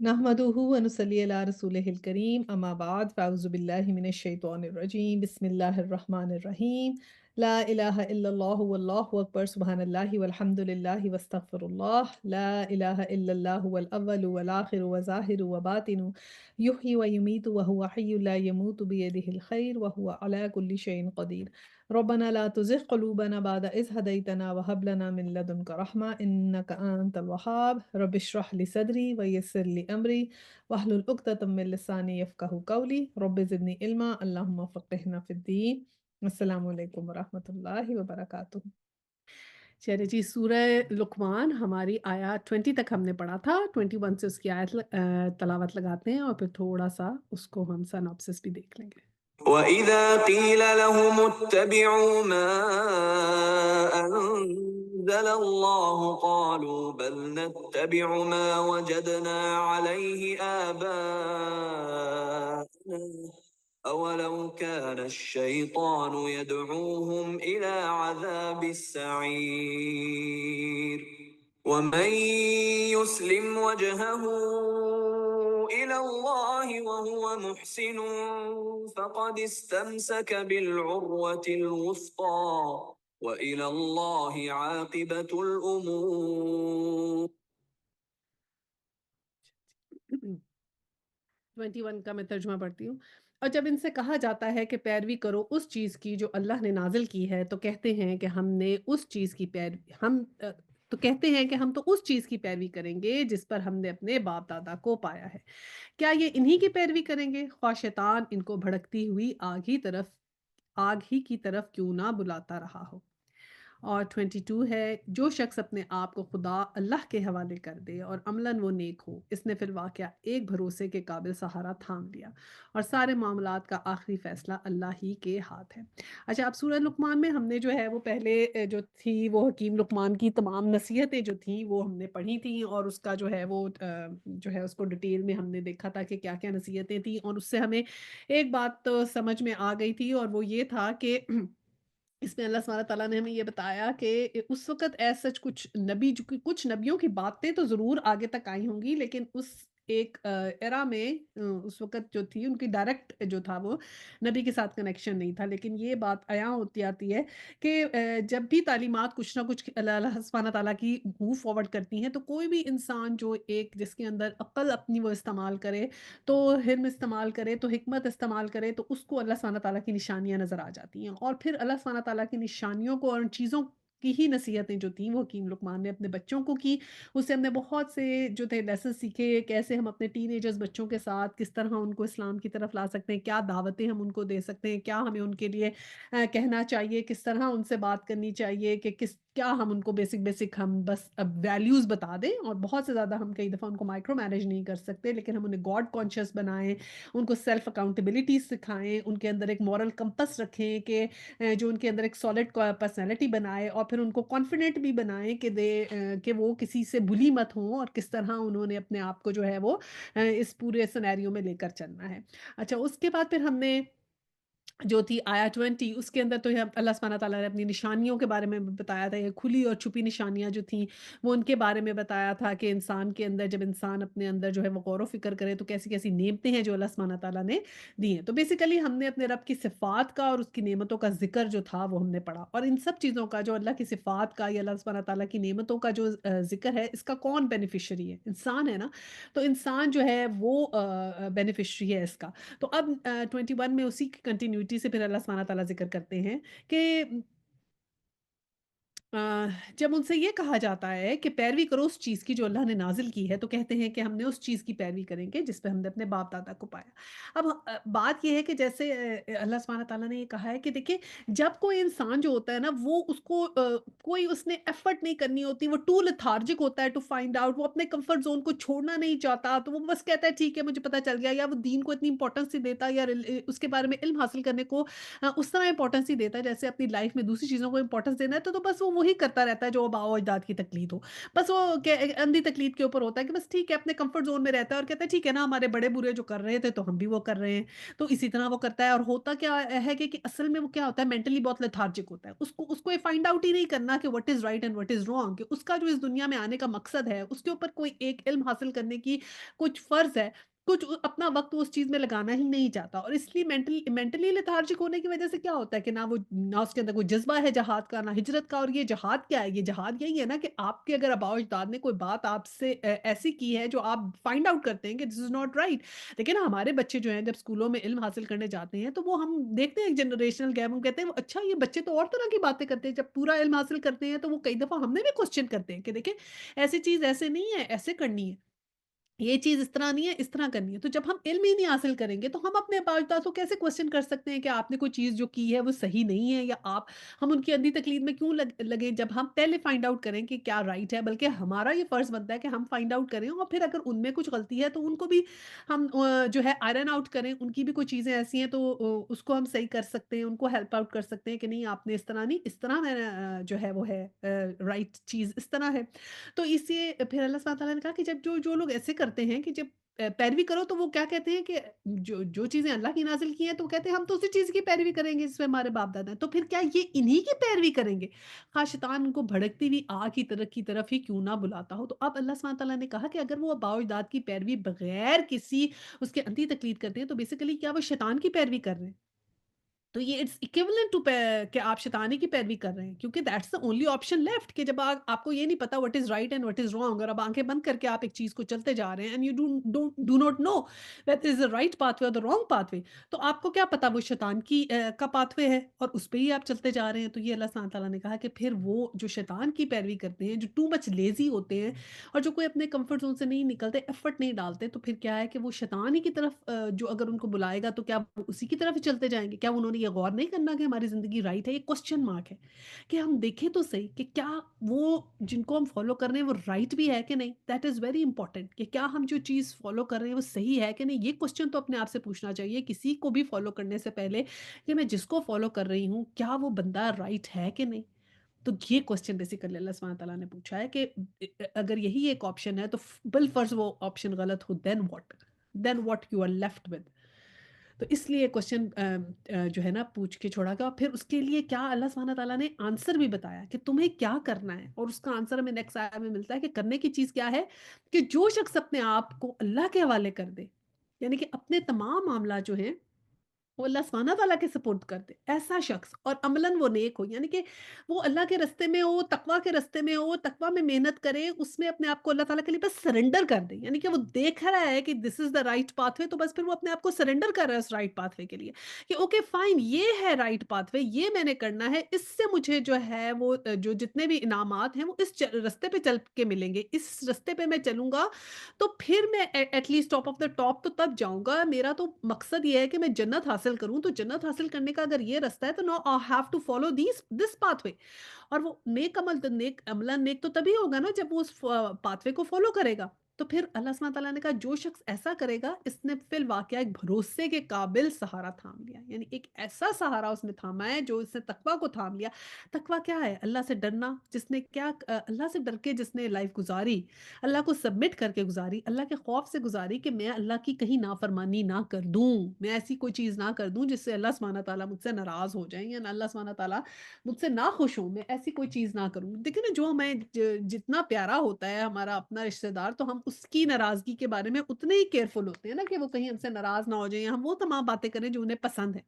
नहमदुहु व नुसल्ली अला रसूलिहिल करीम अम्मा बाद फ़अऊज़ु बिल्लाहि मिनश शैतानिर रजीम बिस्मिल्लाहिर रहमानिर रहीम ला इलाहा इल्लल्लाहु वल्लाहु अकबर सुब्हानल्लाहि वल्हम्दुलिल्लाहि वस्तगफिरुल्लाह ला इलाहा इल्लल्लाहु वल अव्वलु वल आखिरु व ज़ाहिरु व बातिनु युहयी व युमीतु व हुवा हय्युन ला यमूतु बियदिहिल खैर व हुवा अला कुल्लि शैइन क़दीर रब्बना ला तुज़िग़ क़ुलूबना बअद इज़ हदैतना व हब लना मिन लदुनका रहमा इन्नका अंतल वहाब रब्बि इश्रह लि सदरी व यस्सिर लि अमरी वहलुल उक़दतम मिन लिसानी यफ़क़हू क़ौली रब्बि ज़िदनी इल्मा अल्लाहुम्मा फ़क़्हिना फ़िद्दीन। अस्सलामु अलैकुम व रहमतुल्लाहि व बरकातुहू। चलिए जी, सूरह लुक़मान हमारी आयत 20 तक हमने पढ़ा था। 21 से उसकी तलावत लगाते हैं और फिर थोड़ा-सा उसको हम सिनॉप्सिस भी देख लेंगे। وَإِذَا قِيلَ لَهُمُ اتَّبِعُوا مَا أَنزَلَ اللَّهُ قَالُوا بَلْ نَتَّبِعُ مَا وَجَدْنَا عَلَيْهِ آبَاءَنَا أَوَلَوْ كَانَ الشَّيْطَانُ يَدْعُوهُمْ إِلَى عَذَابِ السَّعِيرِ وَمَن يُسْلِمْ وَجْهَهُ إِلَى اللَّهِ وَهُوَ مُحْسِنٌ فَقَدِ اسْتَمْسَكَ بِالْعُرْوَةِ الْوُثْقَىٰ وَإِلَى اللَّهِ عَاقِبَةُ الْأُمُورِ۔ 21 का मैं तर्जुमा पढ़ती हूँ। और जब इनसे कहा जाता है कि पैरवी करो उस चीज़ की जो अल्लाह ने नाज़िल की है, तो कहते हैं कि हमने उस चीज़ की तो कहते हैं कि हम तो उस चीज़ की पैरवी करेंगे जिस पर हमने अपने बाप-दादा को पाया है। क्या ये इन्हीं की पैरवी करेंगे? ख्वाह शैतान इनको भड़कती हुई आग ही की तरफ क्यों ना बुलाता रहा हो। और 22 है, जो शख्स अपने आप को खुदा अल्लाह के हवाले कर दे और अमलन वो नेक हो, इसने फिर वाक़या एक भरोसे के काबिल सहारा थाम लिया और सारे मामलात का आखिरी फ़ैसला अल्लाह ही के हाथ है। अच्छा, अब सूरह लुक़मान में हमने जो है वो पहले जो थी वो हकीम लुक़मान की तमाम नसीहतें जो थी वो हमने पढ़ी थी और उसका जो है वो जो है उसको डिटेल में हमने देखा था कि क्या-क्या नसीहतें थी और उससे हमें एक बात तो समझ में आ गई थी और वो ये था कि इसमें अल्लाह सुब्हानह तआला ने हमें ये बताया कि उस वक़्त एज़ सच कुछ नबी जो कि कुछ नबियों की बातें तो ज़रूर आगे तक आई होंगी, लेकिन उस एक एरा में उस वक़्त जो थी उनकी डायरेक्ट जो था वो नबी के साथ कनेक्शन नहीं था। लेकिन ये बात अयाँ होती आती है कि जब भी तालीमात कुछ ना कुछ अल्लाह सुब्हानह तआला की मूव फॉरवर्ड करती हैं, तो कोई भी इंसान जो एक जिसके अंदर अक्ल अपनी वो इस्तेमाल करे, तो हिल्म इस्तेमाल करे, तो हिकमत इस्तेमाल करे, तो उसको अल्लाह सुब्हानह तआला की निशानियाँ नज़र आ जाती हैं। और फिर अल्लाह सुब्हानह तआला की निशानियों को और उन चीज़ों की ही नसीहतें जो थीं, वो हकीम लुक़मान ने अपने बच्चों को की। उससे हमने बहुत से जो थे लेसन सीखे, कैसे हम अपने टीनेजर्स बच्चों के साथ किस तरह उनको इस्लाम की तरफ ला सकते हैं, क्या दावतें हम उनको दे सकते हैं, क्या हमें उनके लिए कहना चाहिए, किस तरह उनसे बात करनी चाहिए कि क्या हम उनको बेसिक हम बस अब वैल्यूज़ बता दें और बहुत से ज़्यादा हम कई दफ़ा उनको माइक्रो मैनेज नहीं कर सकते, लेकिन हम उन्हें गॉड कॉन्शियस बनाएँ, उनको सेल्फ अकाउंटेबिलिटी सिखाएँ, उनके अंदर एक मॉरल कंपास रखें कि जो उनके अंदर एक सॉलिड पर्सनैलिटी बनाए और फिर उनको कॉन्फिडेंट भी बनाएँ कि वो किसी से बुली मत हों और किस तरह उन्होंने अपने आप को जो है वो इस पूरे सिनेरियो में लेकर चलना है। अच्छा, उसके बाद फिर हमने जो थी आया 20 उसके अंदर तो यहाँ अल्लाह सुब्हानह तआला ने अपनी निशानियों के बारे में बताया था, ये खुली और छुपी निशानियाँ जो थीं, वो उनके बारे में बताया था कि इंसान के अंदर जब इंसान अपने अंदर जो है वो गौर व फ़िक्र करे तो कैसी-कैसी नेमतें हैं जो अल्लाह सुब्हानह तआला ने दी हैं। तो बेसिकली हमने अपने रब की सिफ़ात का और उसकी नेमतों का ज़िक्र जो था वो हमने पढ़ा और इन सब चीज़ों का जो अल्लाह की सिफ़ात का या अल्लाह सुब्हानह तआला की नेमतों का जो ज़िक्र है, इसका कौन बेनिफिशियरी है? इंसान है ना? तो इंसान जो है वो बेनिफिशियरी है इसका। तो अब 21 में उसी की कंटिन्यूटी से फिर अल्लाह सुब्हानह तआला ज़िक्र करते हैं कि अ, जब उनसे ये कहा जाता है कि पैरवी करो उस चीज़ की जो अल्लाह ने नाज़िल की है, तो कहते हैं कि हमने उस चीज़ की पैरवी करेंगे जिस पे हमने अपने बाप-दादा को पाया। अब बात ये है कि जैसे अल्लाह सुब्हानह तआला ने ये कहा है कि देखिए, जब कोई इंसान जो होता है ना वो उसको कोई उसने एफ़र्ट नहीं करनी होती, वो टू लेथार्जिक होता है टू फाइंड आउट, वो अपने कम्फ़र्ट ज़ोन को छोड़ना नहीं चाहता, तो वो बस कहता है ठीक है मुझे पता चल गया, या वो दीन को इतनी इम्पोर्टेंस नहीं देता या उसके बारे में इल्म हासिल करने को उस तरह इम्पोर्टेंस ही देता है जैसे अपनी लाइफ में दूसरी चीज़ों को इम्पोर्टेंस देना है तो बस वो वही करता रहता है जो आबा ओ अजदाद की तक़लीद हो। बस वो अंधी तक़लीद के ऊपर होता है कि बस ठीक है, अपने कम्फ़र्ट ज़ोन में रहता है और कहता है ठीक है ना, हमारे बड़े-बूढ़े जो कर रहे थे तो हम भी वो कर रहे हैं। तो इसी तरह वो करता है, और होता क्या है कि असल में वो क्या होता है, मेंटली बहुत लेथार्जिक होता है। उसको उसको ये फाइंड आउट ही नहीं करना कि what is right and what is wrong, कि उसका जो इस दुनिया में आने का मकसद है, उसके ऊपर कोई एक इल्म हासिल करने की कुछ फ़र्ज़ है, कुछ अपना वक़्त वो उस चीज़ में लगाना ही नहीं चाहता, और इसलिए मेंटली लेथार्जिक होने की वज़ह से क्या होता है कि ना उसके अंदर कोई जज़्बा है जिहाद का, ना हिजरत का। और ये जिहाद क्या है? ये जिहाद यही है ना कि आपके अगर आबा-ओ-अजदाद ने कोई बात आपसे ऐसी की है जो आप फाइंड आउट करते हैं कि दिस इज़ नॉट राइट। देखिए ना, हमारे बच्चे जो हैं जब स्कूलों में इल्म हासिल करने जाते हैं, तो वो हम देखते हैं एक जनरेशनल गैप, हम कहते हैं अच्छा ये बच्चे तो और तरह की बातें करते हैं। जब पूरा इल्म हासिल करते हैं तो वो कई दफ़ा हमने भी क्वेश्चन करते हैं कि देखें, ऐसी चीज़ ऐसे नहीं है, ऐसे करनी है। ये चीज़ इस तरह नहीं है, इस तरह करनी है। तो जब हम इल्म ही नहीं हासिल करेंगे, तो हम अपने बाज़ को कैसे क्वेश्चन कर सकते हैं कि आपने कोई चीज़ जो की है वो सही नहीं है, या आप हम उनकी अंधी तकलीद में क्यों लगे, जब हम पहले फाइंड आउट करें कि क्या राइट है। बल्कि हमारा ये फ़र्ज़ बनता है कि हम फाइंड आउट करें, और फिर अगर उनमें कुछ गलती है तो उनको भी हम जो है आयरन आउट करें। उनकी भी कोई चीज़ें ऐसी हैं तो उसको हम सही कर सकते हैं, उनको हेल्प आउट कर सकते हैं कि नहीं आपने इस तरह नहीं, इस तरह मैंने जो है वो है राइट चीज़ इस तरह है। तो इससे फिर अल्लाह सुब्हानहू व तआला ने कहा कि जब जो जो लोग ऐसे करते हैं कि जब पैरवी करो, तो वो क्या कहते हैं कि जो जो चीज़ें अल्लाह की नाज़िल की हैं, तो कहते हैं हम तो उसी चीज़ की पैरवी करेंगे जिसमें हमारे बाप-दादा हैं। तो फिर क्या ये इन्हीं की पैरवी करेंगे? ख़ास शैतान उनको भड़कती हुई आग की तरफ ही क्यों ना बुलाता हो। तो अब अल्लाह सुब्हानहू व तआला ने कहा कि अगर वो आबा-ओ-अजदाद की पैरवी बगैर किसी उसके अंधी तक़लीद करते हैं, तो बेसिकली क्या वो शैतान की पैरवी कर रहे हैं? तो ये इट्स इक्विवेलेंट टू कि आप शैतानी की पैरवी कर रहे हैं, क्योंकि that's the only option left, कि जब आपको ये नहीं पता what is right and what is wrong, और अब आँखें बंद करके आप एक चीज़ को चलते जा रहे हैं, and you do not know that is the right pathway और द रॉन्ग पाथवे। तो आपको क्या पता वो शैतान की का पाथवे है, और उस पे ही आप चलते जा रहे हैं। तो ये अल्लाह सुब्हानहू व तआला ने कहा कि फिर वो जो शैतान की पैरवी करते हैं, जो टू मच लेज़ी होते हैं, और जो कोई अपने कम्फर्ट ज़ोन से नहीं निकलते, एफर्ट नहीं डालते, तो फिर क्या है कि वो शैतान ही की तरफ जो अगर उनको बुलाएगा, तो क्या वो उसी की तरफ ही चलते जाएँगे? क्या उन्होंने ये गौर नहीं करना कि हमारी ज़िंदगी राइट है? ये क्वेश्चन मार्क है कि हम देखें तो सही कि क्या वो जिनको हम फ़ॉलो कर रहे हैं वो राइट भी है कि नहीं? दैट इज़ वेरी इंपॉर्टेंट, कि क्या हम जो चीज़ फ़ॉलो कर रहे हैं वो सही है कि नहीं? ये क्वेश्चन तो अपने आप से पूछना चाहिए किसी को भी फ़ॉलो करने से पहले, कि मैं जिसको फ़ॉलो कर रही हूँ, क्या वो बंदा राइट है कि नहीं? तो ये क्वेश्चन बेसिकली अल्लाह सुब्हानहू व तआला ने पूछा है कि अगर यही एक ऑप्शन है, तो बिलफ़र्ज़ वो ऑप्शन गलत हो, then what? Then what you are left with? तो इसलिए क्वेश्चन जो है ना पूछ के छोड़ा गया, और फिर उसके लिए क्या अल्लाह सुब्हानहू व तआला ने आंसर भी बताया कि तुम्हें क्या करना है, और उसका आंसर हमें नेक्स्ट आया में मिलता है कि करने की चीज़ क्या है, कि जो शख्स अपने आप को अल्लाह के हवाले कर दे, यानी कि अपने तमाम मामला जो हैं वो अल्लाह सुब्हानहू व तआला के सुपुर्द कर दे, ऐसा शख्स, और अमलन वो नेक हो, यानी कि वो अल्लाह के रास्ते में हो, तकवा के रास्ते में हो, तकवा में मेहनत करे, उसमें अपने आप को अल्लाह ताला के लिए बस सरेंडर कर दे। यानी कि वो देख रहा है कि this is the right pathway, तो बस फिर वो अपने आप को सरेंडर कर रहा है उस राइट पाथवे के लिए, कि ओके फाइन, ये है राइट पाथवे, ये मैंने करना है, इससे मुझे जो है वो जो जितने भी इनामात हैं वो इस रास्ते पे चल के मिलेंगे, इस रास्ते पे मैं चलूँगा, तो फिर मैं at least top of the top तो तब जाऊँगा। मेरा तो मकसद ये है कि मैं जन्नत हासिल करूँ, तो जन्नत हासिल करने का अगर ये रास्ता है, तो now I have to follow this pathway. और वो नेक अमलन नेक तो तभी होगा ना जब वो उस पाथवे को फॉलो करेगा। तो फिर अल्लाह सुब्हानहू व तआला ने कहा जो शख्स ऐसा करेगा, इसने फिल वाक़या एक भरोसे के काबिल सहारा थाम लिया। यानी एक ऐसा सहारा उसने थामा है जो इसने तकवा को थाम लिया। तकवा क्या है? अल्लाह से डरना, जिसने क्या अल्लाह से डर के जिसने लाइफ़ गुज़ारी, अल्लाह को सबमिट करके गुज़ारी, अल्लाह के खौफ से गुज़ारी कि मैं अल्लाह की कहीं नाफ़रमानी ना कर दूँ, मैं ऐसी कोई चीज़ ना कर दूँ जिससे अल्लाह सुब्हानहू व तआला मुझसे नाराज़ हो जाएँ, या अल्लाह सुब्हानहू व तआला मुझसे नाखुश हों, मैं ऐसी कोई चीज़ ना करूँ। देखिए ना, जो हमें जितना प्यारा होता है हमारा अपना रिश्तेदार, तो हम उसकी नाराज़गी के बारे में उतने ही केयरफुल होते हैं ना, कि वो कहीं हमसे नाराज़ ना हो जाएँ, या हम वो तमाम बातें करें जो उन्हें पसंद है।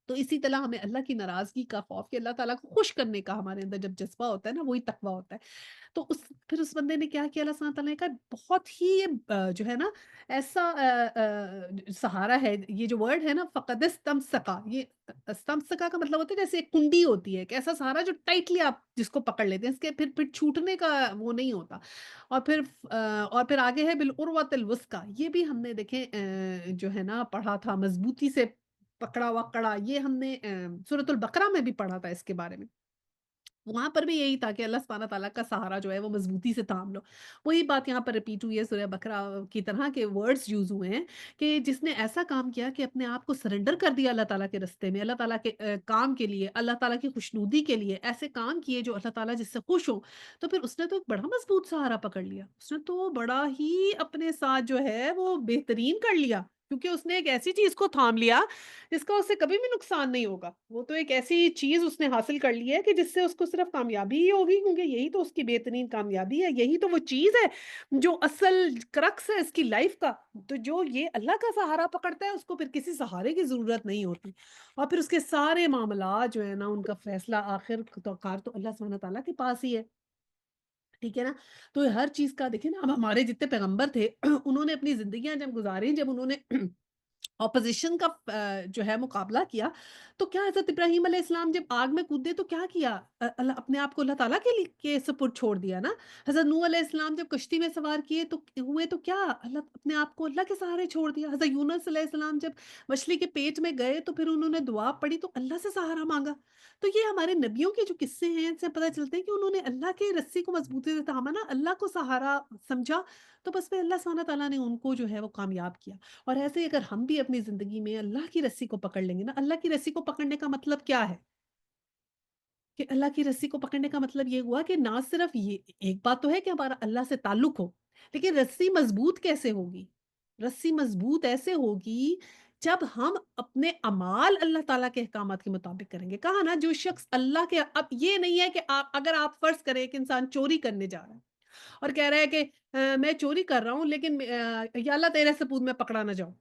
तो इसी तरह हमें अल्लाह की नाराज़गी का खौफ, कि अल्लाह ताला को खुश करने का हमारे अंदर जब जज़्बा होता है ना, वही तकवा होता है। तो फिर उस बंदे ने क्या किया, अल्लाह सुब्हानहू व तआला ने कहा बहुत ही ये जो है ना ऐसा सहारा है, ये जो वर्ड है ना फ़क़द इस्तमसका, ये इस्तमसका का मतलब होता है जैसे एक कुंडी होती है, एक ऐसा सहारा जो टाइटली आप जिसको पकड़ लेते हैं, इसके फिर छूटने का वो नहीं होता। और फिर आगे है बिल उर्वतिल वुस्का, ये भी हमने देखें जो है ना पढ़ा था, मज़बूती से पकड़ा हुआ कड़ा, ये हमने सूरतुल बकरा में भी पढ़ा था इसके बारे में। वहाँ पर भी यही था कि अल्लाह सुब्हानह तआला का सहारा जो है वो मज़बूती से थाम लो। वही बात यहाँ पर रिपीट हुई है सूरह बकरा की तरह के वर्ड्स यूज़ हुए हैं कि जिसने ऐसा काम किया कि अपने आप को सरेंडर कर दिया अल्लाह ताला के रास्ते में, अल्लाह ताला के काम के लिए, अल्लाह ताला की खुशनुदी के लिए, ऐसे काम किए जो अल्लाह ताला जिससे खुश हो, तो फिर उसने तो एक बड़ा मज़बूत सहारा पकड़ लिया। उसने तो बड़ा ही अपने साथ जो है वो बेहतरीन कर लिया, क्योंकि उसने एक ऐसी चीज़ को थाम लिया जिसका उससे कभी भी नुकसान नहीं होगा। वो तो एक ऐसी चीज़ उसने हासिल कर ली है कि जिससे उसको सिर्फ़ कामयाबी ही होगी, क्योंकि यही तो उसकी बेहतरीन कामयाबी है, यही तो वो चीज़ है जो असल क्रक्स है इसकी लाइफ़ का। तो जो ये अल्लाह का सहारा पकड़ता है उसको फिर किसी सहारे की ज़रूरत नहीं होती, और फिर उसके सारे मामलात जो है ना उनका फ़ैसला आखिर तो कार तो अल्लाह सुब्हानहू तआला के पास ही है। ठीक है ना? तो हर चीज़ का देखिए ना, अब हमारे जितने पैगंबर थे उन्होंने अपनी ज़िंदगियाँ जब गुज़ारी, जब उन्होंने ऑपोज़िशन का जो है मुकाबला किया, तो क्या हज़रत इब्राहीम अलैहिस्सलाम जब आग में कूदे तो क्या किया? अल्लाह अपने आप को अल्लाह ताला के लिए के सुपुर्द छोड़ दिया ना। हज़रत नूह अलैहिस्सलाम जब कश्ती में सवार किए तो हुए तो क्या? अल्लाह अपने आप को अल्लाह के सहारे छोड़ दिया। हज़रत यूनुस अलैहिस्सलाम जब मछली के पेट में गए तो फिर उन्होंने दुआ पढ़ी तो अल्लाह से सहारा माँगा। तो ये हमारे नबियों के जो किस्से हैं इनसे पता चलता है कि उन्होंने अल्लाह की रस्सी को मज़बूती से थामा ना, अल्लाह को सहारा समझा, तो बस फिर अल्लाह सुब्हानहू तआला ने उनको जो है वो कामयाब किया। और ऐसे ही अगर हम भी अपनी ज़िंदगी में अल्लाह की रस्सी को पकड़ लेंगे ना, अल्लाह की रस्सी को पकड़ने का मतलब क्या है? कि अल्लाह की रस्सी को पकड़ने का मतलब ये हुआ कि ना सिर्फ़ ये एक बात तो है कि हमारा अल्लाह से ताल्लुक हो, लेकिन रस्सी मज़बूत कैसे होगी? रस्सी मज़बूत ऐसे होगी जब हम अपने अमाल अल्लाह ताला के अहकामात के मुताबिक करेंगे। कहा ना, जो शख़्स अल्लाह के, अब ये नहीं है कि अगर आप फ़र्ज़ करें एक इंसान चोरी करने जा रहा है और कह रहा है कि मैं चोरी कर रहा हूँ लेकिन या अल्लाह तेरे सबूत में पकड़ा ना जाऊँ,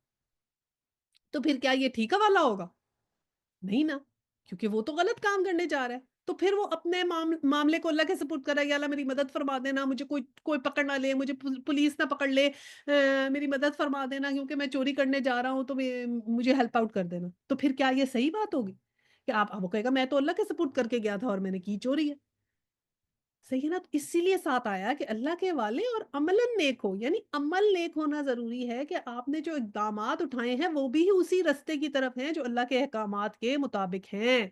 तो फिर क्या ये ठीका वाला होगा? नहीं ना, क्योंकि वो तो गलत काम करने जा रहा है। तो फिर वो अपने मामले को अल्लाह के सुपुर्द कर रहा है, या अल्लाह मेरी मदद फरमा देना, मुझे कोई कोई पकड़ ना ले, मुझे पुलिस ना पकड़ ले, मेरी मदद फरमा देना क्योंकि मैं चोरी करने जा रहा हूँ, तो मुझे हेल्प आउट कर देना। तो फिर क्या ये सही बात होगी? कि आप, अब वो कहेगा मैं तो अल्लाह के सुपुर्द करके गया था और मैंने की चोरी है। सही है ना? तो इसीलिए साथ आया कि अल्लाह के वाले और अमलन नेक हो, यानी अमल नेक होना ज़रूरी है कि आपने जो इक़दामात उठाए हैं वो भी उसी रास्ते की तरफ हैं जो अल्लाह के अहकामात के मुताबिक हैं।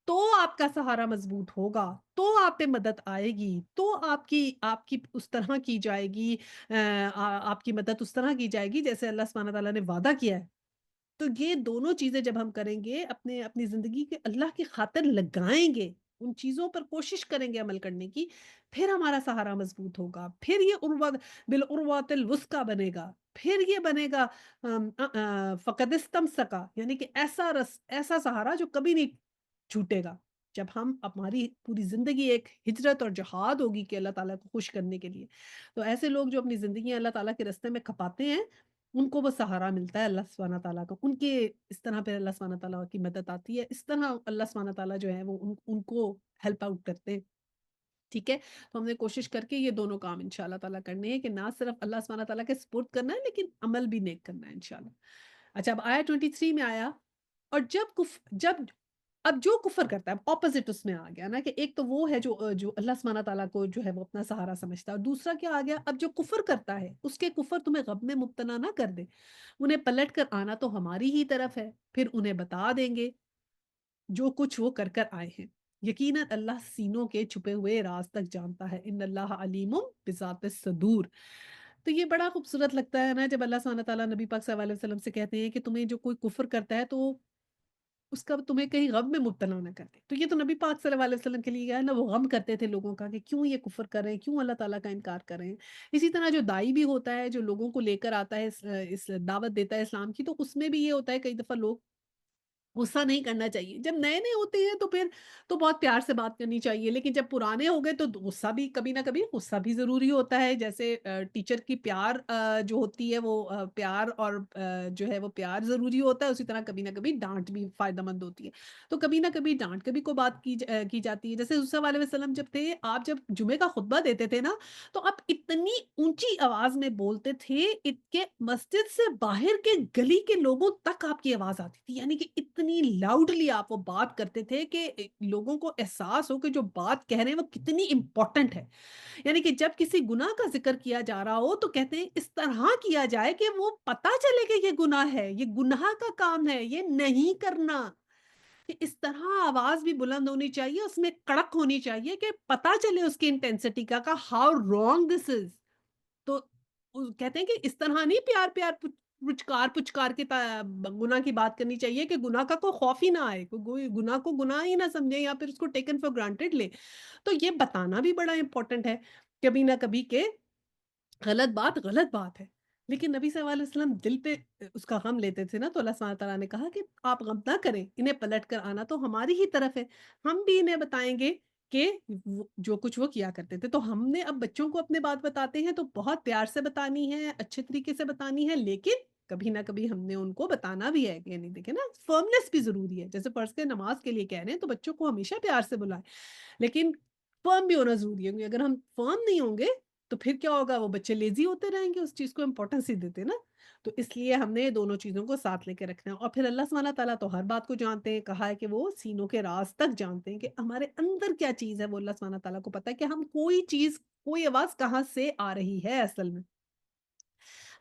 तो आपका सहारा मज़बूत होगा, तो आप पे मदद आएगी, तो आपकी आपकी उस तरह की जाएगी, आपकी मदद उस तरह की जाएगी जैसे अल्लाह सुब्हानहू तआला ने वादा किया है। तो ये दोनों चीज़ें जब हम करेंगे, अपने अपनी ज़िंदगी के अल्लाह की खातिर लगाएँगे, उन चीज़ों पर कोशिश करेंगे अमल करने की, फिर हमारा सहारा मज़बूत होगा, फिर ये बिल उर्वतिल वुस्का बनेगा, फिर ये बनेगा फ़क़दिस्तमसका, यानी कि ऐसा सहारा जो कभी नहीं छूटेगा। जब हम हमारी पूरी ज़िंदगी एक हिजरत और जिहाद होगी कि अल्लाह ताला को खुश करने के लिए, तो ऐसे लोग जो अपनी ज़िंदगी अल्लाह ताला के रास्ते में खपाते हैं, उनको वो सहारा मिलता है अल्लाह सुब्हाना ताला का। उनके इस तरह पे अल्लाह सुब्हाना ताला की मदद आती है। इस तरह अल्लाह सुब्हाना ताला जो है वो उनको हेल्प आउट करते हैं। ठीक है? तो हमने कोशिश करके ये दोनों काम इंशाअल्लाह ताला करने हैं कि ना सिर्फ़ अल्लाह सुब्हाना ताला के सपुर्द करना है, लेकिन अमल भी नेक करना है इंशाअल्लाह। अच्छा, अब आया 23 में आया, और अब जो कुफ़र करता है, अब ऑपोज़िट उसमें आ गया ना, कि एक तो वो है जो अल्लाह सुब्हाना ताला को जो है वो अपना सहारा समझता है, और दूसरा क्या आ गया, अब जो कुफ़र करता है, उसके कुफ़र तुम्हें गम में मुब्तला ना कर दे। उन्हें पलट कर आना तो हमारी ही तरफ है, फिर उन्हें बता देंगे जो कुछ वो कर कर आए हैं। यकीनन अल्लाह सीनों के छुपे हुए राज तक जानता है। इन्नल्लाह अलीमुम बिज़ातिस सुदूर। तो ये बड़ा खूबसूरत लगता है ना, जब अल्लाह सुब्हानहू तआला नबी पाक सल्लल्लाहु अलैहि वसल्लम से कहते हैं कि तुम्हें जो कोई कुफ़्र करता है तो उसका तुम्हें कहीं गम में मुब्तला ना कर दे। तो ये तो नबी पाक सल्लल्लाहु अलैहि वसल्लम के लिए क्या है ना, वो गम करते थे लोगों का कि क्यों ये कुफ़्र कर रहे हैं, क्यों अल्लाह ताला का इनकार कर रहे हैं। इसी तरह जो दाई भी होता है, जो लोगों को लेकर आता है इस दावत देता है इस्लाम की, तो उसमें भी ये होता है कई दफ़ा लोग गुस्सा नहीं करना चाहिए। जब नए-नए होते हैं तो फिर तो बहुत प्यार से बात करनी चाहिए, लेकिन जब पुराने हो गए तो गुस्सा भी कभी न कभी गुस्सा भी ज़रूरी होता है। जैसे टीचर की प्यार जो होती है वो प्यार और जो है वो प्यार ज़रूरी होता है, उसी तरह कभी न कभी डाँट भी फ़ायदेमंद होती है। तो कभी न कभी डाँट के भी को बात की जाती है। जैसे मूसा अलैहि वसल्लम जब थे, आप जब जुमे का खुतबा देते थे ना, तो आप इतनी ऊँची आवाज़ में बोलते थे, के मस्जिद से बाहर के गली के लोगों तक आपकी आवाज़ आती थी। यानी कि इतनी लाउडली आप वो बात करते थे कि लोगों को एहसास हो कि जो बात कह रहे हैं वो कितनी इम्पोर्टेंट है। यानी कि जब किसी गुनाह का ज़िक्र किया जा रहा हो तो कहते हैं इस तरह किया जाए कि वो पता चले कि ये गुनाह है, ये गुनाह का काम है, ये नहीं करना। کہ اس طرح آواز بھی بلند ہونی چاہیے، اس میں کڑک ہونی چاہیے کہ پتا چلے اس کی انٹینسٹی کا ہاؤ رانگ دس از. تو کہتے ہیں کہ اس طرح نہیں پیار پیار پچکار پچکار کے گناہ کی بات کرنی چاہیے کہ گناہ کا کوئی خوف ہی نہ آئے، کوئی گناہ کو گناہ ہی نہ سمجھے یا پھر اس کو ٹیکن فار گرانٹیڈ لے. تو یہ بتانا بھی بڑا امپورٹنٹ ہے کبھی نہ کبھی کہ غلط بات ہے. لیکن نبی صلی اللہ علیہ وسلم دل پہ اس کا غم لیتے تھے نا، تو اللہ سبحانہ تعالیٰ نے کہا کہ آپ غم نہ کریں، انہیں پلٹ کر آنا تو ہماری ہی طرف ہے، ہم بھی انہیں بتائیں گے کہ جو کچھ وہ کیا کرتے تھے. تو ہم نے اب بچوں کو اپنے بات بتاتے ہیں تو بہت پیار سے بتانی ہے، اچھے طریقے سے بتانی ہے، لیکن کبھی نہ کبھی ہم نے ان کو بتانا بھی ہے. یعنی دیکھیں نا، فرمنس بھی ضروری ہے. جیسے فرض کے نماز کے لیے کہہ رہے ہیں تو بچوں کو ہمیشہ پیار سے بلائیں، لیکن فرم بھی ہونا ضروری ہے. کیونکہ اگر ہم فرم نہیں ہوں گے تو پھر کیا ہوگا، وہ بچے لیزی ہوتے رہیں گے، اس چیز کو امپورٹنس ہی دیتے نا. تو اس لیے ہم نے یہ دونوں چیزوں کو ساتھ لے کے رکھنا ہے. اور پھر اللہ سبحانہ تعالیٰ تو ہر بات کو جانتے ہیں، کہا ہے کہ وہ سینوں کے راز تک جانتے ہیں کہ ہمارے اندر کیا چیز ہے، وہ اللہ سبحانہ تعالیٰ کو پتا ہے کہ ہم کوئی چیز، کوئی آواز کہاں سے آ رہی ہے اصل میں.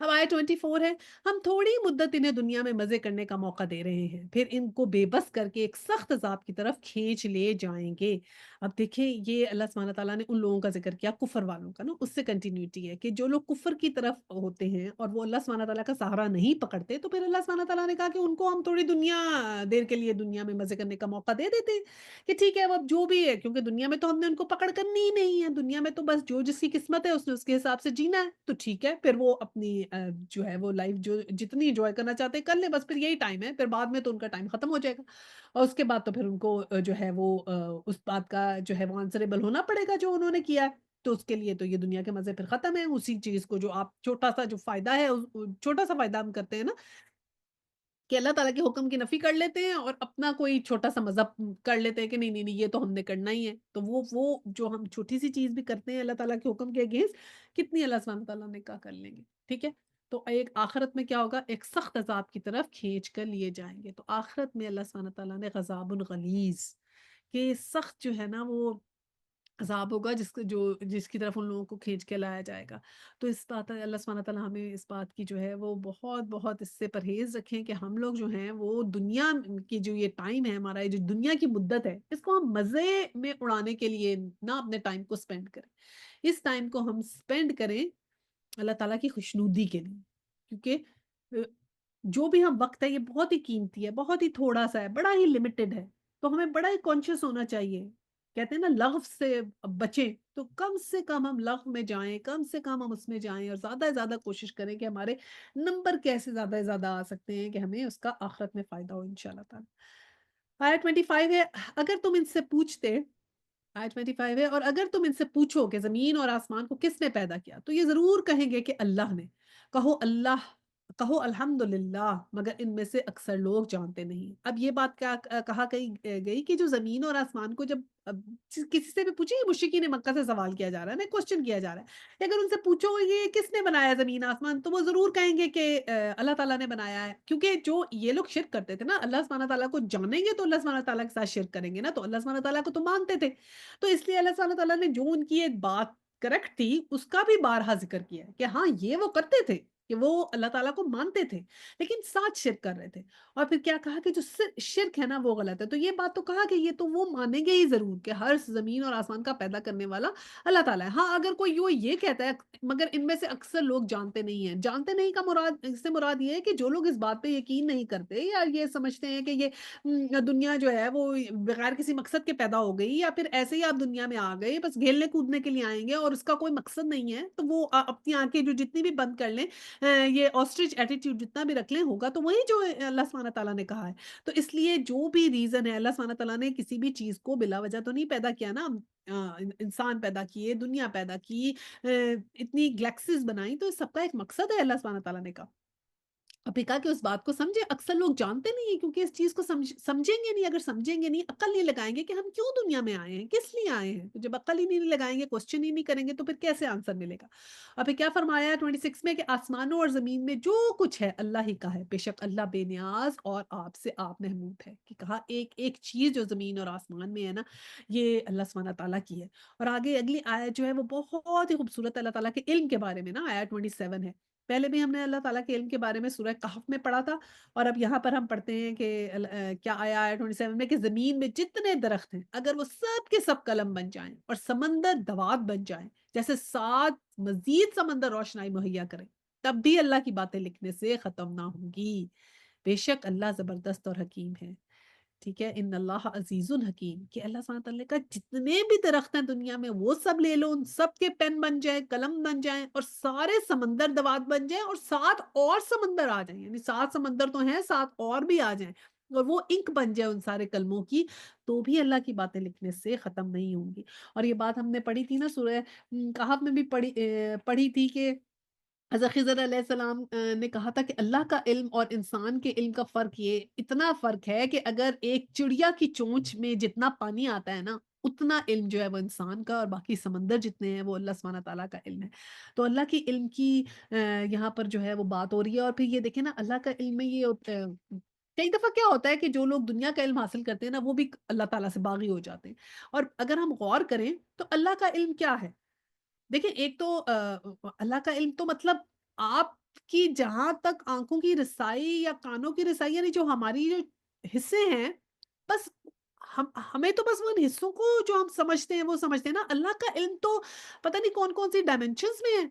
اب آیت 24 ہے، ہم تھوڑی مدت انہیں دنیا میں مزے کرنے کا موقع دے رہے ہیں، پھر ان کو بے بس کر کے ایک سخت عذاب کی طرف کھینچ لے جائیں گے. اب دیکھیں یہ اللہ سبحانہ تعالیٰ نے ان لوگوں کا ذکر کیا کفر والوں کا نا، اس سے کنٹینیوٹی ہے کہ جو لوگ کفر کی طرف ہوتے ہیں اور وہ اللہ سبحانہ تعالیٰ کا سہارا نہیں پکڑتے، تو پھر اللہ سبحانہ تعالیٰ نے کہا کہ ان کو ہم تھوڑی دنیا دیر کے لیے دنیا میں مزے کرنے کا موقع دے دیتے ہیں کہ ٹھیک ہے اب جو بھی ہے، کیونکہ دنیا میں تو ہم نے ان کو پکڑ کرنی ہی نہیں ہے. دنیا میں تو بس جو جس کی قسمت ہے اس نے اس کے حساب سے جینا ہے، تو ٹھیک ہے پھر وہ اپنی جو ہے وہ لائف جو جتنی انجوائے کرنا چاہتے ہیں کر لیں، بس پھر یہی ٹائم ہے، پھر بعد میں تو ان کا ٹائم ختم ہو جائے گا. اور اس کے بعد تو پھر ان کو جو ہے وہ اس بات کا جو ہے وہ آنسریبل ہونا پڑے گا جو انہوں نے کیا ہے. تو اس کے لیے تو یہ دنیا کے مزے پھر ختم ہے. اسی چیز کو جو آپ چھوٹا سا جو فائدہ ہے چھوٹا سا فائدہ ہم کرتے ہیں نا کہ اللہ تعالیٰ کے حکم کی نفی کر لیتے ہیں اور اپنا کوئی چھوٹا سا مذہب کر لیتے ہیں کہ نہیں نہیں نہیں یہ تو ہم نے کرنا ہی ہے. تو وہ جو ہم چھوٹی سی چیز بھی کرتے ہیں اللہ تعالیٰ کے حکم کے اگینسٹ، کتنی اللہ سبحانہ تعالیٰ نے کہا کر لیں گے. ٹھیک ہے. تو ایک آخرت میں کیا ہوگا، ایک سخت عذاب کی طرف کھینچ کر لیے جائیں گے. تو آخرت میں اللہ سبحانہ تعالیٰ نے غضاب غلیظ کہ سخت جو ہے نا وہ عذاب ہوگا جس کی طرف ان لوگوں کو کھینچ کے لایا جائے گا. تو اس بات اللہ سبحانہ تعالیٰ ہمیں اس بات کی جو ہے وہ بہت بہت اس سے پرہیز رکھیں کہ ہم لوگ جو ہیں وہ دنیا کی جو یہ ٹائم ہے ہمارا، یہ جو دنیا کی مدت ہے، اس کو ہم مزے میں اڑانے کے لیے نہ اپنے ٹائم کو اسپینڈ کریں. اس ٹائم کو ہم اسپینڈ کریں اللہ تعالیٰ کی خوشنودی کے لیے. کیونکہ جو بھی ہم وقت ہے یہ بہت ہی قیمتی ہے، بہت ہی تھوڑا سا ہے، بڑا ہی لمیٹڈ ہے. تو ہمیں بڑا ہی کانشیس ہونا چاہیے. کہتے ہیں نا لغو سے بچیں، تو کم سے کم ہم لغو میں جائیں، کم سے کم ہم اس میں جائیں اور زیادہ سے زیادہ کوشش کریں کہ ہمارے نمبر کیسے زیادہ سے زیادہ آ سکتے ہیں کہ ہمیں اس کا آخرت میں فائدہ ہو انشاءاللہ تعالی. آیت 25 ہے، اگر تم ان سے پوچھتے آیت 25 ہے، اور اگر تم ان سے پوچھو کہ زمین اور آسمان کو کس نے پیدا کیا تو یہ ضرور کہیں گے کہ اللہ نے. کہو اللہ کہو الحمدللہ، مگر ان میں سے اکثر لوگ جانتے نہیں. اب یہ بات کیا کہا گئی کہ جو زمین اور آسمان کو جب کسی سے بھی پوچھے، یہ مشرکین مکہ سے سوال کیا جا رہا ہے نا، کوشچن کیا جا رہا ہے کہ اگر ان سے پوچھو یہ کس نے بنایا زمین آسمان، تو وہ ضرور کہیں گے کہ اللہ تعالیٰ نے بنایا ہے. کیونکہ جو یہ لوگ شرک کرتے تھے نا، اللہ سبحانہ تعالیٰ کو جانیں گے تو اللہ سبحانہ تعالیٰ کے ساتھ شرک کریں گے نا، تو اللہ سبحانہ تعالیٰ کو تو مانتے تھے. تو اس لیے اللہ سبحانہ تعالیٰ نے جو ان کی ایک بات کریکٹ تھی اس کا بھی بارہا ذکر کیا ہے کہ ہاں یہ وہ کرتے تھے کہ وہ اللہ تعالیٰ کو مانتے تھے لیکن ساتھ شرک کر رہے تھے. اور پھر کیا کہا کہ جو شرک ہے نا وہ غلط ہے. تو یہ بات تو کہا کہ یہ تو وہ مانیں گے ہی ضرور کہ ہر زمین اور آسمان کا پیدا کرنے والا اللہ تعالیٰ ہے. ہاں اگر کوئی یہ کہتا ہے مگر ان میں سے اکثر لوگ جانتے نہیں ہیں، جانتے نہیں کا مراد اس سے مراد یہ ہے کہ جو لوگ اس بات پہ یقین نہیں کرتے یا یہ سمجھتے ہیں کہ یہ دنیا جو ہے وہ بغیر کسی مقصد کے پیدا ہو گئی یا پھر ایسے ہی آپ دنیا میں آ گئے بس کھیلنے کودنے کے لیے آئیں گے اور اس کا کوئی مقصد نہیں ہے، تو وہ اپنی آنکھیں جو جتنی بھی بند کر لیں، یہ آسٹرچ ایٹیٹیوڈ جتنا بھی رکھ لیں، ہوگا تو وہی جو اللہ سبحانہ تعالیٰ نے کہا ہے. تو اس لیے جو بھی ریزن ہے، اللہ سبحانہ تعالیٰ نے کسی بھی چیز کو بلا وجہ تو نہیں پیدا کیا نا. انسان پیدا کیے، دنیا پیدا کی، اتنی گلیکسیز بنائی، تو اس سب کا ایک مقصد ہے اللہ سبحانہ تعالیٰ نے کہا. ابھی کہا کہ اس بات کو سمجھے، اکثر لوگ جانتے نہیں ہیں کیونکہ اس چیز کو سمجھیں گے نہیں. اگر سمجھیں گے نہیں، عقل نہیں لگائیں گے کہ ہم کیوں دنیا میں آئے ہیں، کس لیے آئے ہیں، تو جب عقل ہی نہیں لگائیں گے، کوسچن ہی نہیں کریں گے، تو پھر کیسے آنسر ملے گا. ابھی کیا فرمایا ہے 26 میں کہ آسمانوں اور زمین میں جو کچھ ہے اللہ ہی کا ہے، بے شک اللہ بے نیاز اور آپ سے آپ محمود ہے. کہ کہا ایک ایک چیز جو زمین اور آسمان میں ہے نا، یہ اللہ سبحانہ تعالیٰ کی ہے. اور آگے اگلی آیت جو ہے وہ بہت ہی خوبصورت اللہ تعالیٰ کے علم کے بارے میں نا، آیت 27 ہے. پہلے بھی ہم نے اللہ تعالیٰ کے علم کے بارے میں سورہ کہف میں پڑھا تھا، اور اب یہاں پر ہم پڑھتے ہیں کہ کیا آیا ہے 27 میں کہ زمین میں جتنے درخت ہیں اگر وہ سب کے سب قلم بن جائیں اور سمندر دوات بن جائیں، جیسے 7 مزید سمندر روشنائی مہیا کریں، تب بھی اللہ کی باتیں لکھنے سے ختم نہ ہوں گی۔ بے شک اللہ زبردست اور حکیم ہے۔ ٹھیک ہے، ان اللہ عزیز الحکیم، کہ اللہ سبحانہ تعالیٰ کا جتنے بھی درخت ہیں دنیا میں وہ سب لے لو، ان سب کے پین بن جائیں، قلم بن جائیں، اور سارے سمندر دوات بن جائیں، اور 7 اور سمندر آ جائیں، یعنی 7 سمندر تو ہیں، 7 اور بھی آ جائیں، اور وہ انک بن جائے ان سارے کلموں کی، تو بھی اللہ کی باتیں لکھنے سے ختم نہیں ہوں گی۔ اور یہ بات ہم نے پڑھی تھی نا سورہ کہف میں بھی پڑھی تھی کہ حضرت خضر علیہ السلام نے کہا تھا کہ اللہ کا علم اور انسان کے علم کا فرق، یہ اتنا فرق ہے کہ اگر ایک چڑیا کی چونچ میں جتنا پانی آتا ہے نا، اتنا علم جو ہے وہ انسان کا، اور باقی سمندر جتنے ہیں وہ اللہ سبحانہ تعالیٰ کا علم ہے۔ تو اللہ کی علم کی یہاں پر جو ہے وہ بات ہو رہی ہے، اور پھر یہ دیکھیں نا اللہ کا علم میں یہ ہوتا ہے، کئی دفعہ کیا ہوتا ہے کہ جو لوگ دنیا کا علم حاصل کرتے ہیں نا وہ بھی اللہ تعالیٰ سے باغی ہو جاتے ہیں۔ اور اگر ہم غور کریں تو اللہ کا علم کیا ہے؟ دیکھیں ایک تو اللہ کا علم تو مطلب آپ کی جہاں تک آنکھوں کی رسائی یا کانوں کی رسائی، یعنی جو ہماری جو حصے ہیں، بس ہمیں تو بس ان حصوں کو جو ہم سمجھتے ہیں وہ سمجھتے ہیں نا، اللہ کا علم تو پتہ نہیں کون کون سی ڈائمینشنز میں ہے،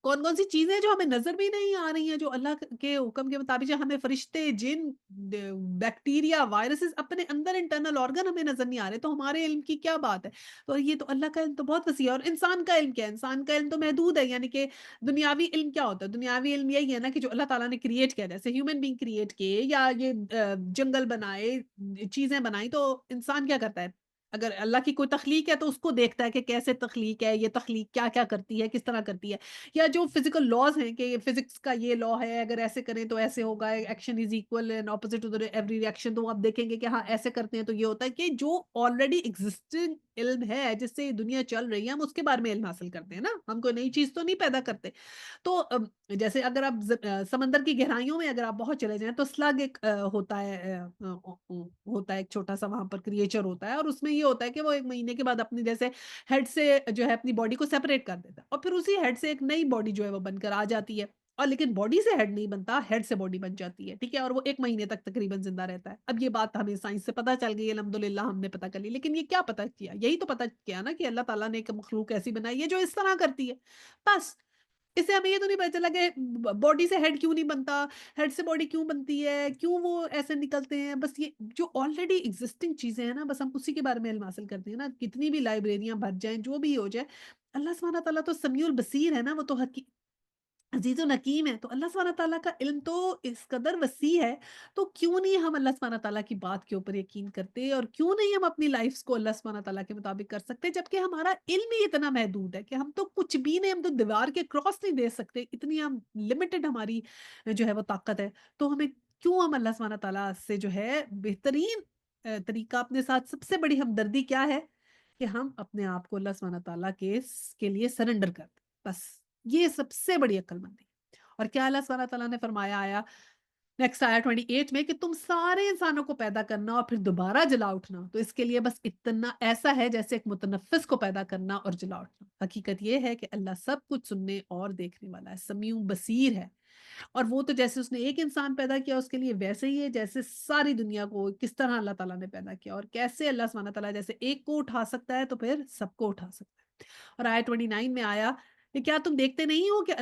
کون کون سی چیزیں جو ہمیں نظر بھی نہیں آ رہی ہیں، جو اللہ کے حکم کے مطابق جو ہمیں فرشتے، جن، بیکٹیریا، وائرسز اپنے اندر انٹرنل آرگن ہمیں نظر نہیں آ رہے، تو ہمارے علم کی کیا بات ہے؟ تو یہ تو اللہ کا علم تو بہت وسیع ہے، اور انسان کا علم کیا ہے؟ انسان کا علم تو محدود ہے، یعنی کہ دنیاوی علم کیا ہوتا ہے؟ دنیاوی علم یہی ہے نا کہ جو اللہ تعالیٰ نے کریٹ کیا، جیسے ہیومن بینگ کریٹ کیے، یا یہ جنگل بنائے، چیزیں بنائی، تو انسان کیا کرتا ہے؟ اگر اللہ کی کوئی تخلیق ہے تو اس کو دیکھتا ہے کہ کیسے تخلیق ہے، یہ تخلیق کیا کیا کرتی ہے، کس طرح کرتی ہے، یا جو فزیکل لاز ہیں کہ فزکس کا یہ لا ہے، اگر ایسے کریں تو ایسے ہوگا، action is equal and opposite to every reaction, تو آپ دیکھیں گے کہ ہاں ایسے کرتے ہیں تو یہ ہوتا ہے، کہ جو آلریڈی ایگزسٹنگ علم ہے جس سے یہ دنیا چل رہی ہے، ہم اس کے بارے میں علم حاصل کرتے ہیں نا، ہم کوئی نئی چیز تو نہیں پیدا کرتے۔ تو جیسے اگر آپ سمندر کی گہرائیوں میں اگر آپ بہت چلے جائیں تو سلگ ایک ہوتا ہے، ہوتا ہے ایک چھوٹا سا وہاں پر کریچر ہوتا ہے، اور اس میں یہ ہوتا ہے کہ وہ 1 مہینے کے بعد اپنی جیسے ہیڈ سے جو ہے اپنی باڈی کو سیپریٹ کر دیتا ہے، اور پھر اسی ہیڈ سے ایک نئی باڈی جو ہے وہ بن کر آ جاتی ہے، اور لیکن باڈی سے ہیڈ نہیں بنتا، ہیڈ سے باڈی بن جاتی ہے، ٹھیک ہے، اور وہ 1 مہینے تک تقریباً زندہ رہتا ہے۔ اب یہ بات ہمیں سائنس سے پتہ چل گئی، الحمدللہ ہم نے پتہ کر لی، لیکن یہ کیا پتہ کیا؟ یہی تو پتہ کیا نا کہ اللہ تعالیٰ نے ایک مخلوق ایسی بنائی ہے جو اس طرح کرتی ہے، بس۔ اس سے ہمیں یہ تو نہیں پتا چلا کہ باڈی سے ہیڈ کیوں نہیں بنتا، ہیڈ سے باڈی کیوں بنتی ہے، کیوں وہ ایسے نکلتے ہیں، بس یہ جو آلریڈی ایگزسٹنگ چیزیں ہیں نا، بس ہم اسی کے بارے میں علم حاصل کرتے ہیں نا، کتنی بھی لائبریریاں بھر جائیں، جو بھی ہو جائے، اللہ سبحانہ تعالیٰ تو سمیع البصیر ہے نا، وہ تو عزیز الحکیم ہے، تو اللہ سبحانہ تعالیٰ کا علم تو اس قدر وسیع ہے، تو کیوں نہیں ہم اللہ سبحانہ تعالیٰ کی بات کے اوپر یقین کرتے، اور کیوں نہیں ہم اپنی لائفز کو اللہ سبحانہ تعالیٰ کے مطابق کر سکتے، جبکہ ہمارا علم ہی اتنا محدود ہے کہ ہم تو کچھ بھی نہیں، ہم تو دیوار کے کراس نہیں دے سکتے، اتنی ہم لمیٹڈ ہماری جو ہے وہ طاقت ہے، تو کیوں ہم اللہ سبحانہ تعالیٰ سے جو ہے بہترین طریقہ اپنے ساتھ، سب سے بڑی ہمدردی کیا ہے کہ ہم اپنے آپ کو اللہ سبحانہ تعالیٰ کے لیے سرنڈر کر دیں، بس یہ سب سے بڑی عقل مندی۔ اور کیا اللہ سبحانہ تعالیٰ نے فرمایا آیا نیکسٹ آیا 28 میں کہ تم سارے انسانوں کو پیدا کرنا اور پھر دوبارہ جلا اٹھنا، تو اس کے لیے بس اتنا ایسا ہے جیسے ایک متنفس کو پیدا کرنا اور جلا اٹھنا۔ حقیقت یہ ہے کہ اللہ سب کچھ سننے اور دیکھنے والا ہے، سمیع بصیر ہے، اور وہ تو جیسے اس نے ایک انسان پیدا کیا اس کے لیے ویسے ہی ہے جیسے ساری دنیا کو کس طرح اللہ تعالیٰ نے پیدا کیا، اور کیسے اللہ سبحانہ تعالیٰ جیسے ایک کو اٹھا سکتا ہے تو پھر سب کو اٹھا سکتا ہے۔ اور آیت 29 میں آیا کہ کیا تم دیکھتے نہیں ہو کہ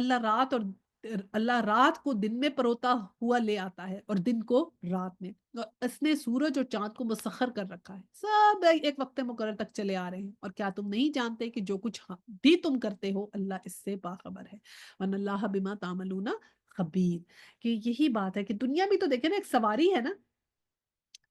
اللہ رات کو دن میں پروتا ہوا لے آتا ہے اور دن کو رات میں، اور اس نے سورج اور چاند کو مسخر کر رکھا ہے، سب ایک وقت مقرر تک چلے آ رہے ہیں، اور کیا تم نہیں جانتے کہ جو کچھ بھی تم کرتے ہو اللہ اس سے باخبر ہے، وَأَنَّ اللَّهَ بِمَا تَعْمَلُونَ خبیر، کہ یہی بات ہے کہ دنیا بھی تو دیکھیں نا ایک سواری ہے نا،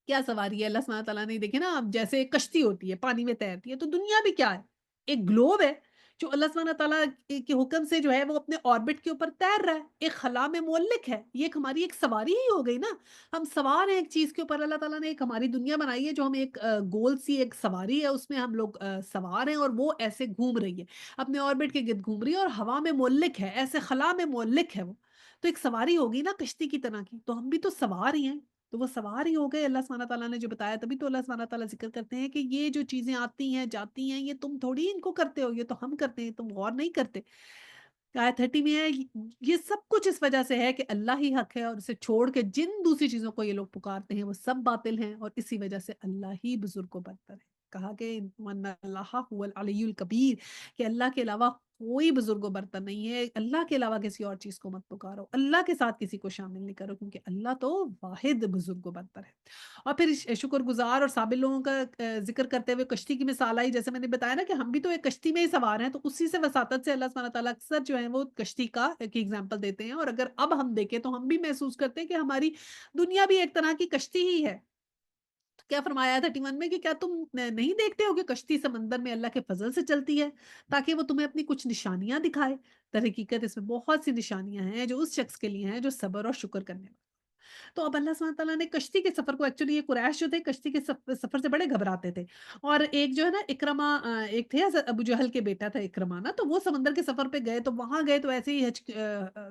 کیا سواری ہے اللہ سبحانہ تعالیٰ نے، دیکھیں نا اب جیسے ایک کشتی ہوتی ہے پانی میں تیرتی ہے، تو دنیا بھی کیا ہے، ایک گلوب ہے جو اللہ سبحانہ تعالیٰ کے حکم سے جو ہے وہ اپنے آربٹ کے اوپر تیر رہا ہے، ایک خلا میں مولک ہے، یہ ایک ہماری ایک سواری ہی ہو گئی نا، ہم سوار ہیں ایک چیز کے اوپر، اللہ تعالیٰ نے ایک ہماری دنیا بنائی ہے جو ہم ایک گول سی ایک سواری ہے، اس میں ہم لوگ سوار ہیں، اور وہ ایسے گھوم رہی ہے اپنے آربٹ کے گرد گھوم رہی ہے، اور ہوا میں مولک ہے، ایسے خلا میں مولک ہے وہ، تو ایک سواری ہوگی نا کشتی کی طرح کی، تو ہم بھی تو سوار ہی ہیں، تو وہ سوار ہی ہو گئے، اللہ سبحانہ تعالیٰ نے جو بتایا، تبھی تو اللہ سبحانہ تعالیٰ ذکر کرتے ہیں کہ یہ جو چیزیں آتی ہیں جاتی ہیں یہ تم تھوڑی ان کو کرتے ہو، یہ تو ہم کرتے ہیں، تم غور نہیں کرتے۔ आयत 30 में है, ये सब कुछ इस वजह से है कि अल्लाह ही हक है और उसे छोड़ के जिन दूसरी चीज़ों को ये लोग पुकारते हैं वो सब बातिल हैं, और इसी वजह से अल्लाह ही बुज़ुर्ग व बरतर है। कहा कि वन्नल्लाह हुवल अलियुल कबीर, कि अल्लाह के अलावा कोई बुज़ुर्ग व बरतर नहीं है, अल्लाह के अलावा किसी और चीज़ को मत पुकारो, अल्लाह के साथ किसी को शामिल नहीं करो, क्योंकि अल्लाह तो वाहिद बुज़ुर्ग व बरतर है। और फिर शुक्रगुज़ार और साबिर लोगों का ज़िक्र करते हुए कश्ती की मिसाल आई, जैसे मैंने बताया ना कि हम भी तो एक कश्ती में ही सवार हैं, तो उसी से वसातत से अल्लाह सुब्हानहू व तआला अक्सर जो है वो कश्ती का एक एग्ज़ाम्पल देते हैं, और अगर अब हम देखें तो हम भी महसूस करते हैं कि हमारी दुनिया भी एक तरह की कश्ती ही है। तो क्या फरमाया है 31 में कि क्या तुम नहीं देखते हो कि कश्ती समंदर में अल्लाह के फजल से चलती है, ताकि वो तुम्हें अपनी कुछ निशानियां दिखाए। दर हकीकत इसमें बहुत सी निशानियां हैं जो उस शख्स के लिए हैं जो सब्र और शुक्र करने वाला। तो अब अल्लाह सुब्हानहू व तआला ने कश्ती के सफ़र को, एक्चुअली ये कुरैश जो थे कश्ती के सफ़र से बड़े घबराते थे। और एक जो है ना इकरमा, एक थे अबू जहल के बेटा था इकरमा ना, तो वो समंदर के सफ़र पे गए, तो वहाँ गए तो ऐसे ही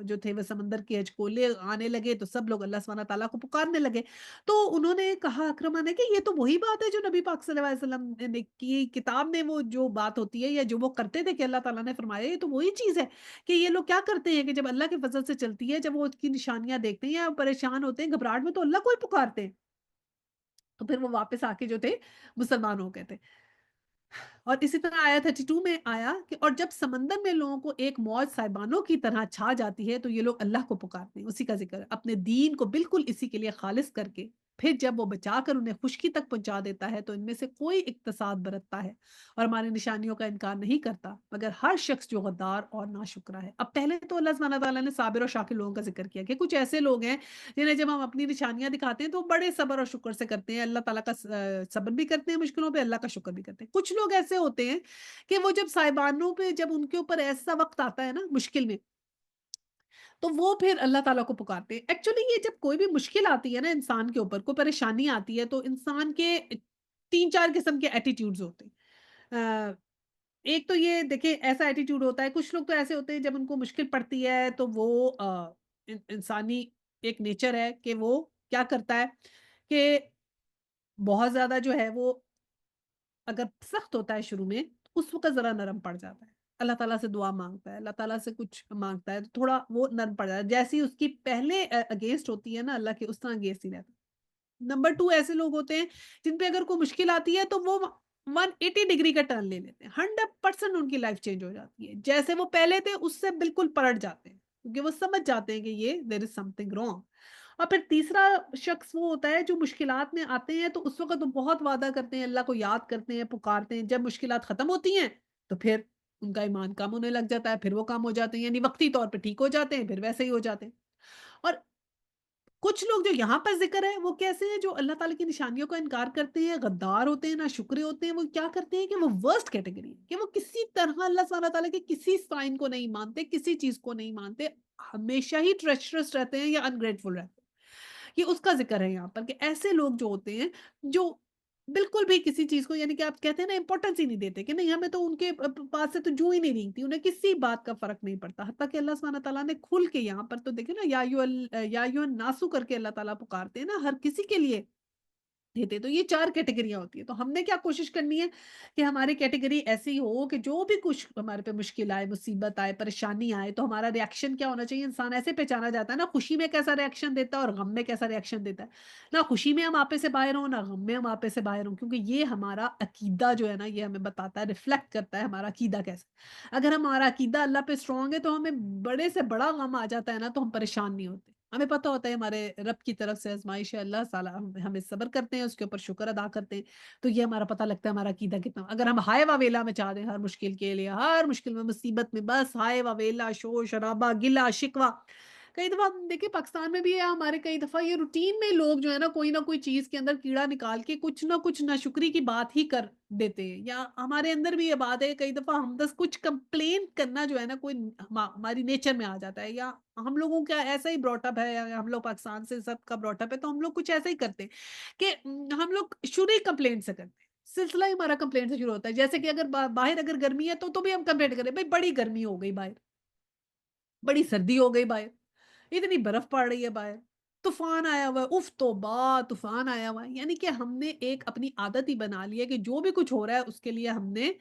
जो थे वो समंदर के हजकोले आने लगे, तो सब लोग अल्लाह सुब्हानहू व तआला को पुकारने लगे। तो उन्होंने कहा इकरमा ने कि ये तो वही बात है जो नबी पाक सल्लल्लाहु अलैहि वसल्लम ने की किताब में वो जो बात होती है या जो वो करते थे कि अल्लाह ताला ने फरमाया, ये तो वही चीज़ है कि ये लोग क्या करते हैं कि जब अल्लाह के फज़ल से चलती है, जब वो उसकी निशानियाँ देखते हैं या परेशान होते हैं, घबराहट में, तो अल्लाह को ही पुकारते हैं। तो फिर वो वापस आके जो थे मुसलमान हो गए थे। और इसी तरह आया 32 में आया कि और जब समंदर में लोगों को एक मौज साहिबानों की तरह छा जाती है, तो ये लोग अल्लाह को पुकारते हैं, उसी का ज़िक्र है, अपने दीन को बिल्कुल इसी के लिए खालिस करके। फिर जब वो बचाकर उन्हें खुशकी तक पहुँचा देता है, तो इनमें से कोई इक़्तिसाद बरतता है और हमारी निशानियों का इनकार नहीं करता, मगर हर शख्स जो गद्दार और नाशुक्रा है। अब पहले तो अल्लाह सुब्हानहू व तआला ने साबिर और शाकिर लोगों का ज़िक्र किया कि कुछ ऐसे लोग हैं, जिन्हें जब हम अपनी निशानियाँ दिखाते हैं, तो वो बड़े सब्र और शुक्र से करते हैं, अल्लाह ताला का सब्र भी करते हैं मुश्किलों पे, अल्लाह का शुक्र भी करते हैं। कुछ लोग ऐसे होते हैं कि वो जब साहिबानों पे जब उनके ऊपर ऐसा वक़्त आता है ना मुश्किल में, तो वो फिर अल्लाह ताला को पुकारते हैं। एक्चुअली ये जब कोई भी मुश्किल आती है ना इंसान के ऊपर, कोई परेशानी आती है, तो इंसान के 3-4 किस्म के एटीट्यूड्स होते हैं। एक तो ये देखिए ऐसा एटीट्यूड होता है, कुछ लोग तो ऐसे होते हैं जब उनको मुश्किल पड़ती है तो वो इंसानी एक नेचर है कि वो क्या करता है कि बहुत ज़्यादा जो है वो अगर सख्त होता है शुरू में, तो उस वक़्त ज़रा नरम पड़ जाता है। अल्लाह ताला से दुआ माँगता है, अल्लाह ताला से कुछ माँगता है, तो थोड़ा वो नरम पड़ जाता है। जैसे ही उसकी पहले अगेंस्ट होती है ना अल्लाह के, उस तरह अगेंस्ट ही रहता है। नंबर 2 ऐसे लोग होते हैं, जिन पे अगर कोई मुश्किल आती है तो वो 180 डिग्री का टर्न ले लेते हैं। 100% उनकी लाइफ़ चेंज हो जाती है। जैसे वो पहले थे उससे बिल्कुल पलट जाते हैं, क्योंकि वो समझ जाते हैं कि ये देयर इज़ समथिंग रॉन्ग। और फिर तीसरा शख्स वो होता है जो मुश्किलात में आते हैं, तो उस वक़्त वो बहुत वादा करते हैं, अल्लाह को याद करते हैं, पुकारते हैं। जब मुश्किलात ख़त्म होती हैं, तो फिर उनका ईमान कम होने लग जाता है, फिर वो कम हो जाते हैं, यानी वक़्ती तौर पे ठीक हो जाते हैं, फिर वैसे ही हो जाते हैं। और कुछ लोग जो यहाँ पर ज़िक्र है, वो कैसे हैं, जो अल्लाह ताला की निशानियों का इनकार करते हैं, गद्दार होते हैं, नाशुक्रे होते हैं। वो क्या करते हैं कि वो वर्स्ट कैटेगरी है कि वो किसी तरह अल्लाह सुब्हानहू व तआला के किसी साइन को नहीं मानते, किसी चीज़ को नहीं मानते, हमेशा ही ट्रेचरस रहते हैं या अनग्रेटफुल रहते हैं। ये उसका ज़िक्र है यहाँ पर कि ऐसे लोग जो होते हैं, जो बिल्कुल भी किसी चीज़ को, यानी कि आप कहते हैं ना, इम्पोर्टेंस ही नहीं देते कि नहीं, हमें तो उनके पास से तो जू ही नहीं रेंगती, उन्हें किसी बात का फ़र्क नहीं पड़ता। हत्ता कि अल्लाह सुब्हानहू व तआला ने खुल के यहाँ पर तो देखिए ना, या अय्युहन नासु करके अल्लाह ताला पुकारते हैं ना, हर किसी के लिए देते। तो ये 4 कैटेगरियाँ होती हैं। तो हमने क्या कोशिश करनी है कि हमारी कैटेगरी ऐसी हो कि जो भी कुछ हमारे पे मुश्किल आए, मुसीबत आए, परेशानी आए, तो हमारा रिएक्शन क्या होना चाहिए? इंसान ऐसे पहचाना जाता है ना, खुशी में कैसा रिएक्शन देता है और गम में कैसा रिएक्शन देता है। ना खुशी में हम आपे से बाहर हों, ना गम में हम आपे से बाहर हों, क्योंकि ये हमारा अकीदा जो है ना, ये हमें बताता है, रिफ्लेक्ट करता है हमारा अकीदा कैसा है। अगर हमारा अकीदा अल्लाह पे स्ट्रॉन्ग है, तो हमें बड़े से बड़ा गम आ जाता है ना, तो हम परेशान नहीं होते। हमें पता होता है हमारे रब की तरफ से आज़माइश है, अल्लाह ताला हम हमें सब्र करते हैं, उसके ऊपर शुक्र अदा करते हैं, तो ये हमारा पता लगता है हमारा अकीदा कितना। अगर हम हाय वावेला मचा दें हर मुश्किल के लिए, हर मुश्किल में, मुसीबत में बस हाय वावेला, शोर-शराबा, गिला-शिकवा। कई दफ़ा देखिए पाकिस्तान में भी है हमारे, कई दफ़ा ये रूटीन में लोग जो है ना कोई चीज़ के अंदर कीड़ा निकाल के कुछ ना कुछ नाशुक्री की बात ही कर देते हैं, या हमारे अंदर भी ये बात है, कई दफ़ा हम बस कुछ कंप्लेन करना जो है ना, कोई हमारी नेचर में आ जाता है, या हम लोगों का ऐसा ही ब्रॉटअप है, या हम लोग पाकिस्तान से सबका ब्रॉटअप है, तो हम लोग कुछ ऐसा ही करते हैं कि हम लोग शुरू ही कंप्लेंट से करते हैं। सिलसिला ही हमारा कंप्लेंट से शुरू होता है। जैसे कि अगर बाहर अगर गर्मी है, तो भी हम कंप्लेंट करें, भाई बड़ी गर्मी हो गई बाहर, बड़ी सर्दी हो गई बाहर, इतनी बर्फ पड़ रही है बाहर, तूफान आया हुआ है, उफ तौबा तूफान आया हुआ है। यानी कि हमने एक अपनी आदत ही बना ली है कि जो भी कुछ हो रहा है उसके लिए हमने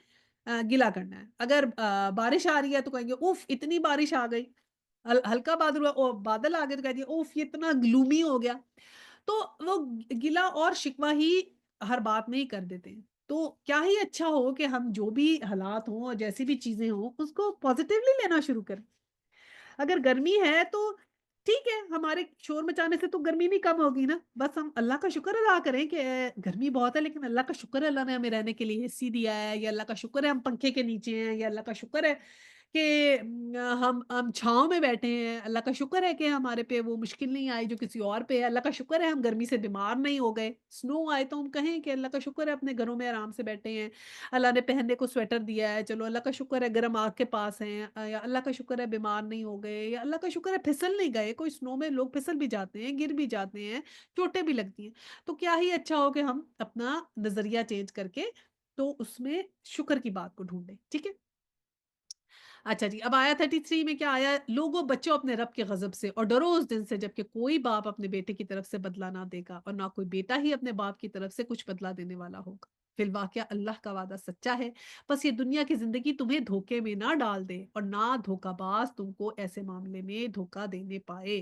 गीला करना है। अगर बारिश आ रही है तो कहेंगे उफ़! इतनी बारिश आ गई। हल्का बादल हुआ ओ बादल आ गए तो कह दिए उफ़! ये इतना ग्लूमी हो गया। तो वो गिला और शिकवा ही हर बात में ही कर देते हैं। तो क्या ही अच्छा हो कि हम जो भी हालात हों और जैसी भी चीज़ें हों, उसको पॉज़िटिवली लेना शुरू करें। अगर गर्मी है तो ठीक है, हमारे शोर मचाने से तो गर्मी नहीं कम होगी ना। बस हम अल्लाह का शुक्र अदा करें कि गर्मी बहुत है लेकिन अल्लाह का शुक्र है अल्लाह ने हमें रहने के लिए एसी दिया है, या अल्लाह का शुक्र है हम पंखे के नीचे हैं, या अल्लाह का शुक्र है कि हम छाँव में बैठे हैं। अल्लाह का शुक्र है कि हमारे पे वो मुश्किल नहीं आई जो किसी और पे है। अल्लाह का शुक्र है हम गर्मी से बीमार नहीं हो गए। स्नो आए तो हम कहें कि अल्लाह का शुक्र है अपने घरों में आराम से बैठे हैं। अल्लाह ने पहनने को स्वेटर दिया है, चलो अल्लाह का शुक्र है गर्म आग के पास हैं, या अल्लाह का शुक्र है बीमार नहीं हो गए, या अल्लाह का शुक्र है फिसल नहीं गए। कोई स्नो में लोग फिसल भी जाते हैं, गिर भी जाते हैं, चोटें भी लगती हैं। तो क्या ही अच्छा हो कि हम अपना नज़रिया चेंज करके तो उसमें शुक्र की बात को ढूँढें, ठीक है? अच्छा जी, अब आया 33 में क्या आया? लोगों बच्चों अपने रब के गज़ब से और डरो उस दिन से जबकि कोई बाप अपने बेटे की तरफ से बदला ना देगा और ना कोई बेटा ही अपने बाप की तरफ से कुछ बदला देने वाला होगा। फिलवाक़या अल्लाह का वादा सच्चा है, बस ये दुनिया की ज़िंदगी तुम्हें धोखे में ना डाल दे और ना धोखाबाज़ तुमको ऐसे मामले में धोखा देने पाए।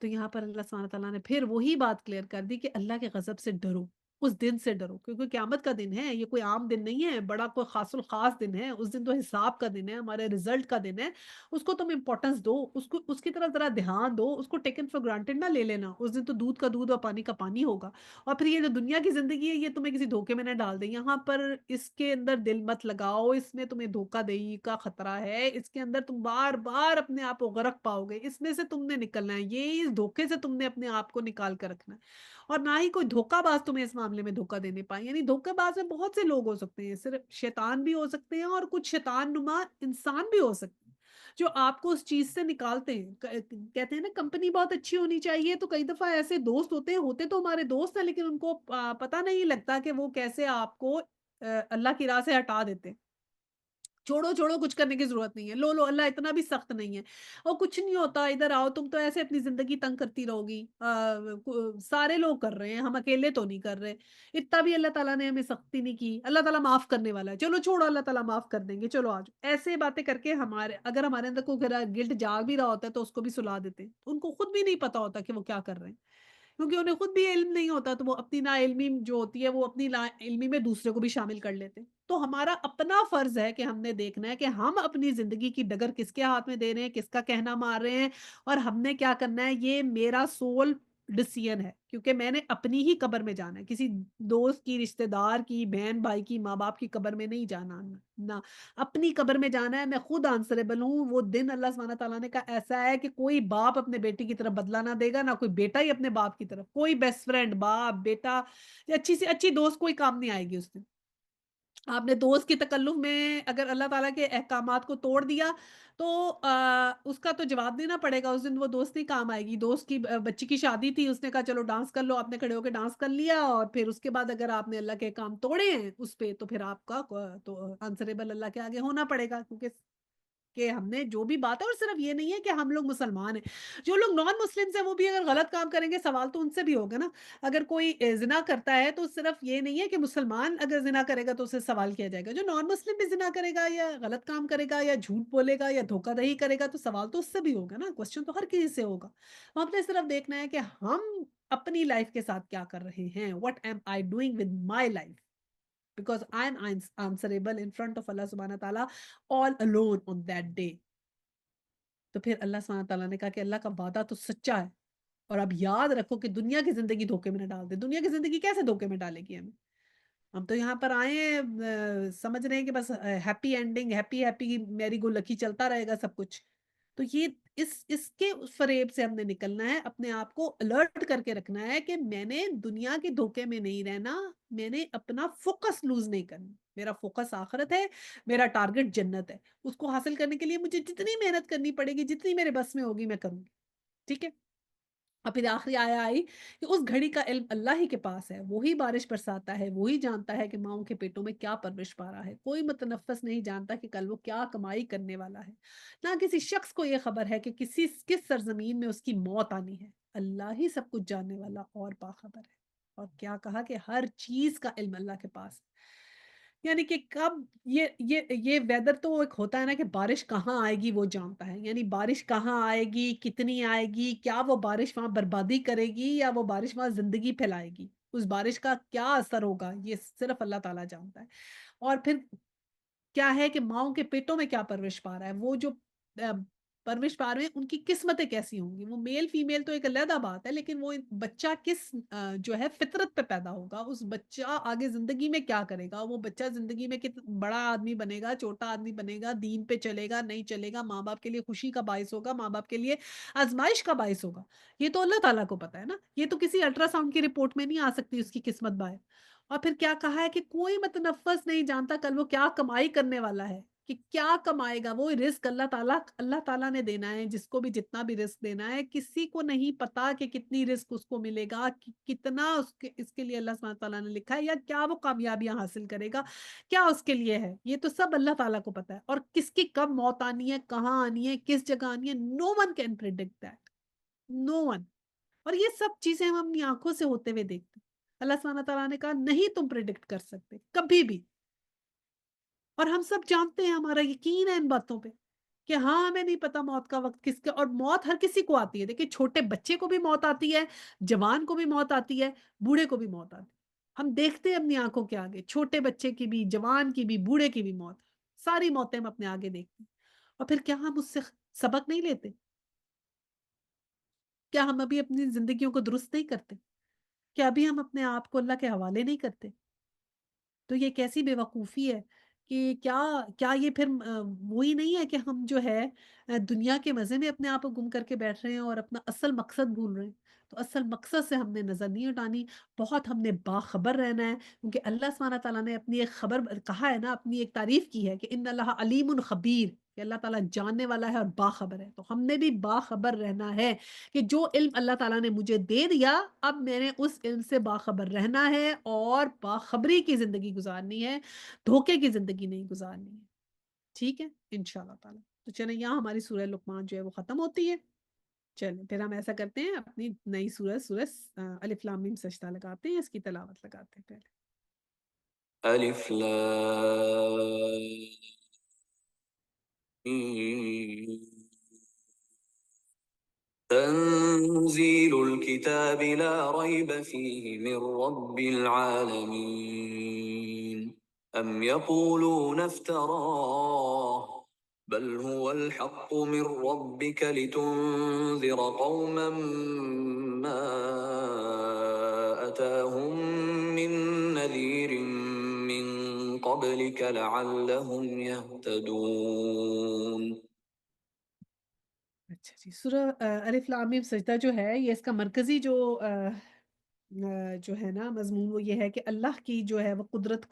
तो यहाँ पर अल्लाह सुब्हानहू व तआला ने फिर वही बात क्लियर कर दी कि अल्लाह के गज़ब से डरो, उस दिन से डरो क्योंकि क़यामत का दिन है, ये कोई आम दिन नहीं है, बड़ा कोई ख़ासुल ख़ास दिन है, उस दिन तो हिसाब का दिन है, हमारे रिज़ल्ट का दिन है, उसको तुम इम्पोर्टेंस दो, उसको उसकी तरफ ज़रा ध्यान दो, उसको टेकन फॉर ग्रांटेड ना ले लेना, उस दिन तो दूध का दूध और पानी का पानी होगा। और फिर ये जो दुनिया की ज़िंदगी है, ये तुम्हें किसी धोखे में ना डाल दे, यहाँ पर इसके अंदर दिल मत लगाओ, इसमें तुम्हें धोखाधड़ी का खतरा है, इसके अंदर तुम बार-बार अपने आप को गरक पाओगे, इसमें से तुमने निकलना है, ये इस धोखे से तुमने अपने आप को निकाल कर रखना है। और ना ही कोई धोखाबाज तुम्हें इस मामले में धोखा देने पाए, यानी धोखेबाज में बहुत से लोग हो सकते हैं, सिर्फ शैतान भी हो सकते हैं और कुछ शैतान नुमा इंसान भी हो सकते हैं जो आपको उस चीज से निकालते हैं। कहते हैं ना कंपनी बहुत अच्छी होनी चाहिए, तो कई दफा ऐसे दोस्त होते हैं, होते तो हमारे दोस्त हैं लेकिन उनको पता नहीं लगता कि वो कैसे आपको अल्लाह की राह से हटा देते हैं। छोड़ो, छोड़ो कुछ करने की ज़रूरत नहीं है। लो, लो अल्लाह इतना भी सख्त नहीं है। और कुछ नहीं होता, इधर आओ, तुम तो ऐसे अपनी ज़िंदगी तंग करती रहोगी। सारे लोग कर रहे हैं, हम अकेले तो नहीं कर रहे। इतना भी अल्लाह ताला ने हमें सख्ती नहीं की। अल्लाह ताला माफ़ करने वाला है। चलो छोड़ो, अल्लाह ताला माफ़ कर देंगे, चलो आ जाओ। ऐसे बातें करके हमारे अगर हमारे अंदर कोई गिल्ट जाग भी रहा होता है तो उसको भी सुला देते हैं। उनको खुद भी नहीं पता होता कि वो क्या कर रहे हैं। क्योंकि उन्हें खुद भी इल्म नहीं होता तो वो अपनी नाइल्मी जो होती है वो अपनी नाइल्मी में दूसरे को भी शामिल कर लेते हैं। तो हमारा अपना फर्ज है कि हमने देखना है कि हम अपनी ज़िंदगी की डगर किसके हाथ में दे रहे हैं, किसका कहना मान रहे हैं और हमने क्या करना है, ये मेरा सोल डिसीजन है क्योंकि मैंने अपनी ही कब्र में जाना है। किसी दोस्त की, रिश्तेदार की, बहन-भाई की, माँ-बाप की कब्र में नहीं जाना ना, अपनी कब्र में जाना है। मैं खुद आंसरेबल हूँ। वो दिन अल्लाह सुब्हानहू तआला ने कहा ऐसा है कि कोई बाप अपने बेटे की तरफ बदला ना देगा, ना कोई बेटा ही अपने बाप की तरफ। कोई बेस्ट फ्रेंड, बाप, बेटा या अच्छी से अच्छी दोस्त कोई काम नहीं आएगी उस दिन। आपने दोस्त की तकल्लुफ़ में अगर अल्लाह ताला के अहकामात को तोड़ दिया तो उसका तो जवाब देना पड़ेगा, उस दिन वो दोस्त नहीं काम आएगी। दोस्त की बच्ची की शादी थी, उसने कहा चलो डांस कर लो, आपने खड़े होके डांस कर लिया और फिर उसके बाद अगर आपने अल्लाह के काम तोड़े हैं उस पे तो फिर आपका तो आंसरेबल अल्लाह के आगे होना पड़ेगा क्योंकि कि हमने जो भी बात है। और सिर्फ ये नहीं है कि हम लोग मुसलमान हैं, जो लोग नॉन मुस्लिम्स हैं वो भी अगर गलत काम करेंगे सवाल तो उनसे भी होगा ना। अगर कोई ज़िना करता है तो सिर्फ ये नहीं है कि मुसलमान अगर ज़िना करेगा तो उससे सवाल किया जाएगा, जो नॉन मुस्लिम भी ज़िना करेगा या गलत काम करेगा या झूठ बोलेगा या धोखाधड़ी करेगा तो सवाल तो उससे भी होगा ना, क्वेश्चन तो हर किसी से होगा। तो हमने सिर्फ देखना है कि हम अपनी लाइफ के साथ क्या कर रहे हैं, what am I doing with my life, because I'm answerable in front of Allah subhanahu wa ta'ala all alone on that day। तो फिर अल्लाह सुब्हानहू तआला ने कहा कि अल्लाह का वादा तो सच्चा है और अब याद रखो कि दुनिया की ज़िंदगी धोखे में ना डाल दे। दुनिया की ज़िंदगी कैसे धोखे में डालेगी हमें? हम तो यहाँ पर आए हैं समझ रहे हैं कि बस happy ending, happy happy merry go lucky चलता रहेगा सब कुछ। तो ये इसके उस फ़रेब से हमने निकलना है, अपने आप को अलर्ट करके रखना है कि मैंने दुनिया के धोखे में नहीं रहना, मैंने अपना फ़ोकस लूज़ नहीं करना। मेरा फ़ोकस आखिरत है, मेरा टारगेट जन्नत है। उसको हासिल करने के लिए मुझे जितनी मेहनत करनी पड़ेगी, जितनी मेरे बस में होगी मैं करूँगी। ठीक है? और फिर आखिरी आया आई कि उस घड़ी का इल्म अल्लाह ही के पास है, वो ही बारिश बरसाता है, वो ही जानता है कि माँओं के पेटों में क्या परवरिश पा रहा है। कोई मुतनफ़्फ़िस नहीं जानता कि कल वो क्या कमाई करने वाला है। ना किसी शख्स को ये खबर है कि किस सरज़मीन में उसकी मौत आनी है। अल्लाह ही सब कुछ जानने वाला और बाख़बर है। और क्या कहा कि हर चीज़ का इल्म अल्लाह के पास है। یعنی کہ کب یہ ویدر تو ایک ہوتا ہے نا کہ بارش کہاں آئے گی وہ جانتا ہے، یعنی بارش کہاں آئے گی، کتنی آئے گی، کیا وہ بارش وہاں بربادی کرے گی یا وہ بارش وہاں زندگی پھیلائے گی، اس بارش کا کیا اثر ہوگا یہ صرف اللہ تعالیٰ جانتا ہے۔ اور پھر کیا ہے کہ ماؤں کے پیٹوں میں کیا پرورش پا رہا ہے، وہ جو آ، پرورش پا رہے ہیں ان کی قسمتیں کیسی ہوں گی، وہ میل فیمیل تو ایک علیحدہ بات ہے، لیکن وہ بچہ کس جو ہے فطرت پہ پیدا ہوگا، اس بچہ آگے زندگی میں کیا کرے گا، وہ بچہ زندگی میں بڑا آدمی بنے گا، چھوٹا آدمی بنے گا، دین پہ چلے گا، نہیں چلے گا، ماں باپ کے لیے خوشی کا باعث ہوگا، ماں باپ کے لیے آزمائش کا باعث ہوگا، یہ تو اللہ تعالیٰ کو پتا ہے نا، یہ تو کسی الٹرا ساؤنڈ کی رپورٹ میں نہیں آ سکتی اس کی قسمت باہر۔ اور پھر کیا کہا ہے کہ کوئی متنفس نہیں جانتا کل وہ کیا کمائی کرنے والا ہے، کہ کیا کمائے گا، وہ رزق اللہ تعالیٰ نے دینا ہے، جس کو بھی جتنا بھی رزق دینا ہے، کسی کو نہیں پتا کہ کتنی رزق اس کو ملے گا، کتنا اس کے لیے اللہ سبحانہ تعالیٰ نے لکھا ہے، یا کیا وہ کامیابیاں حاصل کرے گا، کیا اس کے لیے ہے، یہ تو سب اللہ تعالیٰ کو پتا ہے، اور کس کی کب موت آنی ہے، کہاں آنی ہے، کس جگہ آنی ہے، no one can predict that, no one. اور یہ سب چیزیں ہم اپنی آنکھوں سے ہوتے ہوئے دیکھتے ہیں۔ اللہ سبحانہ تعالیٰ نے کہا نہیں تم پریڈکٹ کر سکتے کبھی بھی، اور ہم سب جانتے ہیں، ہمارا یقین ہے ان باتوں پہ کہ ہاں ہمیں نہیں پتا موت کا وقت کس کا، اور موت ہر کسی کو آتی ہے، دیکھیں چھوٹے بچے کو بھی موت آتی ہے، جوان کو بھی موت آتی ہے، بوڑھے کو بھی موت آتی ہے، ہم دیکھتے ہیں اپنی آنکھوں کے آگے چھوٹے بچے کی بھی، جوان کی بھی، بوڑھے کی بھی موت، ساری موتیں ہم اپنے آگے دیکھتے ہیں، اور پھر کیا ہم اس سے سبق نہیں لیتے؟ کیا ہم ابھی اپنی زندگیوں کو درست نہیں کرتے؟ کیا ابھی ہم اپنے آپ کو اللہ کے حوالے نہیں کرتے؟ تو یہ کیسی بیوقوفی ہے کہ کیا کیا یہ پھر وہی نہیں ہے کہ ہم جو ہے دنیا کے مزے میں اپنے آپ کو گم کر کے بیٹھ رہے ہیں اور اپنا اصل مقصد بھول رہے ہیں؟ تو اصل مقصد سے ہم نے نظر نہیں ہٹانی، بہت ہم نے باخبر رہنا ہے، کیونکہ اللہ سبحانہ تعالیٰ نے اپنی ایک خبر کہا ہے نا، اپنی ایک تعریف کی ہے کہ ان اللہ علیم خبیر، کہ اللہ تعالیٰ جاننے والا ہے اور باخبر ہے، تو ہم نے بھی باخبر رہنا ہے کہ جو علم اللہ تعالیٰ نے مجھے دے دیا، اب میں نے اس علم سے باخبر رہنا ہے اور باخبری کی زندگی گزارنی ہے، دھوکے کی زندگی نہیں گزارنی ہے۔ ٹھیک ہے؟ انشاءاللہ تعالیٰ۔ تو چلیں یہاں ہماری سورہ لقمان جو ہے وہ ختم ہوتی ہے۔ چلیں پھر ہم ایسا کرتے ہیں، اپنی نئی سورہ الف لام میم سجدہ لگاتے ہیں، اس کی تلاوت لگاتے ہیں پہلے۔ ألف لام ميم. تنزيل الكتاب لا ريب فيه من رب العالمين. أم يقولون افتراه بل هو الحق من ربك لتنذر قوما ما أتاهم من نذير من قبلك لعلهم يهتدون. اچھا جی، سورہ الف لام میم سجدہ جو ہے یہ اس کا مرکزی جو ہے نا مضمون وہ یہ ہے کہ اللہ کی جو ہے وہ قدرت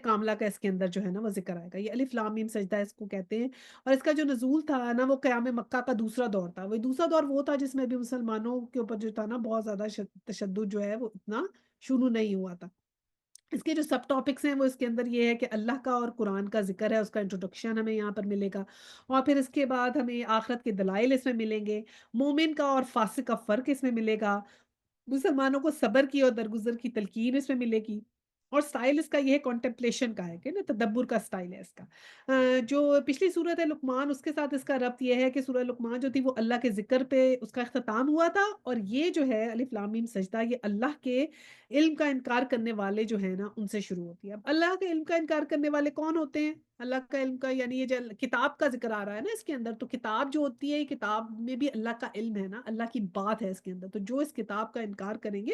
کاملہ کا اس کے اندر جو ہے نا وہ ذکر آئے گا، یہ الف لام میم سجدہ اس کو کہتے ہیں، اور اس کا جو نزول تھا نا وہ قیام مکہ کا دوسرا دور تھا، وہ دوسرا دور وہ تھا جس میں بھی مسلمانوں کے اوپر جو تھا نا بہت زیادہ تشدد جو ہے وہ اتنا شروع نہیں ہوا تھا۔ اس کے جو سب ٹاپکس ہیں وہ اس کے اندر یہ ہے کہ اللہ کا اور قرآن کا ذکر ہے، اس کا انٹروڈکشن ہمیں یہاں پر ملے گا، اور پھر اس کے بعد ہمیں آخرت کے دلائل اس میں ملیں گے، مومن کا اور فاسق کا فرق اس میں ملے گا، مسلمانوں کو صبر کی اور درگزر کی تلقین اس میں ملے گی، اور سٹائل اس کا یہ کنٹمپلیشن کا ہے کہ نا تدبر کا سٹائل ہے اس کا۔ جو پچھلی صورت ہے لقمان اس کے ساتھ اس کا ربط یہ ہے کہ سورہ لقمان جو تھی وہ اللہ کے ذکر پہ اس کا اختتام ہوا تھا، اور یہ جو ہے الف لام میم سجدہ یہ اللہ کے علم کا انکار کرنے والے جو ہیں نا ان سے شروع ہوتی ہے۔ اب اللہ کے علم کا انکار کرنے والے کون ہوتے ہیں؟ اللہ کا علم کا یعنی یہ جو کتاب کا ذکر آ رہا ہے نا اس کے اندر، تو کتاب جو ہوتی ہے کتاب میں بھی اللہ کا علم ہے نا، اللہ کی بات ہے اس کے اندر، تو جو اس کتاب کا انکار کریں گے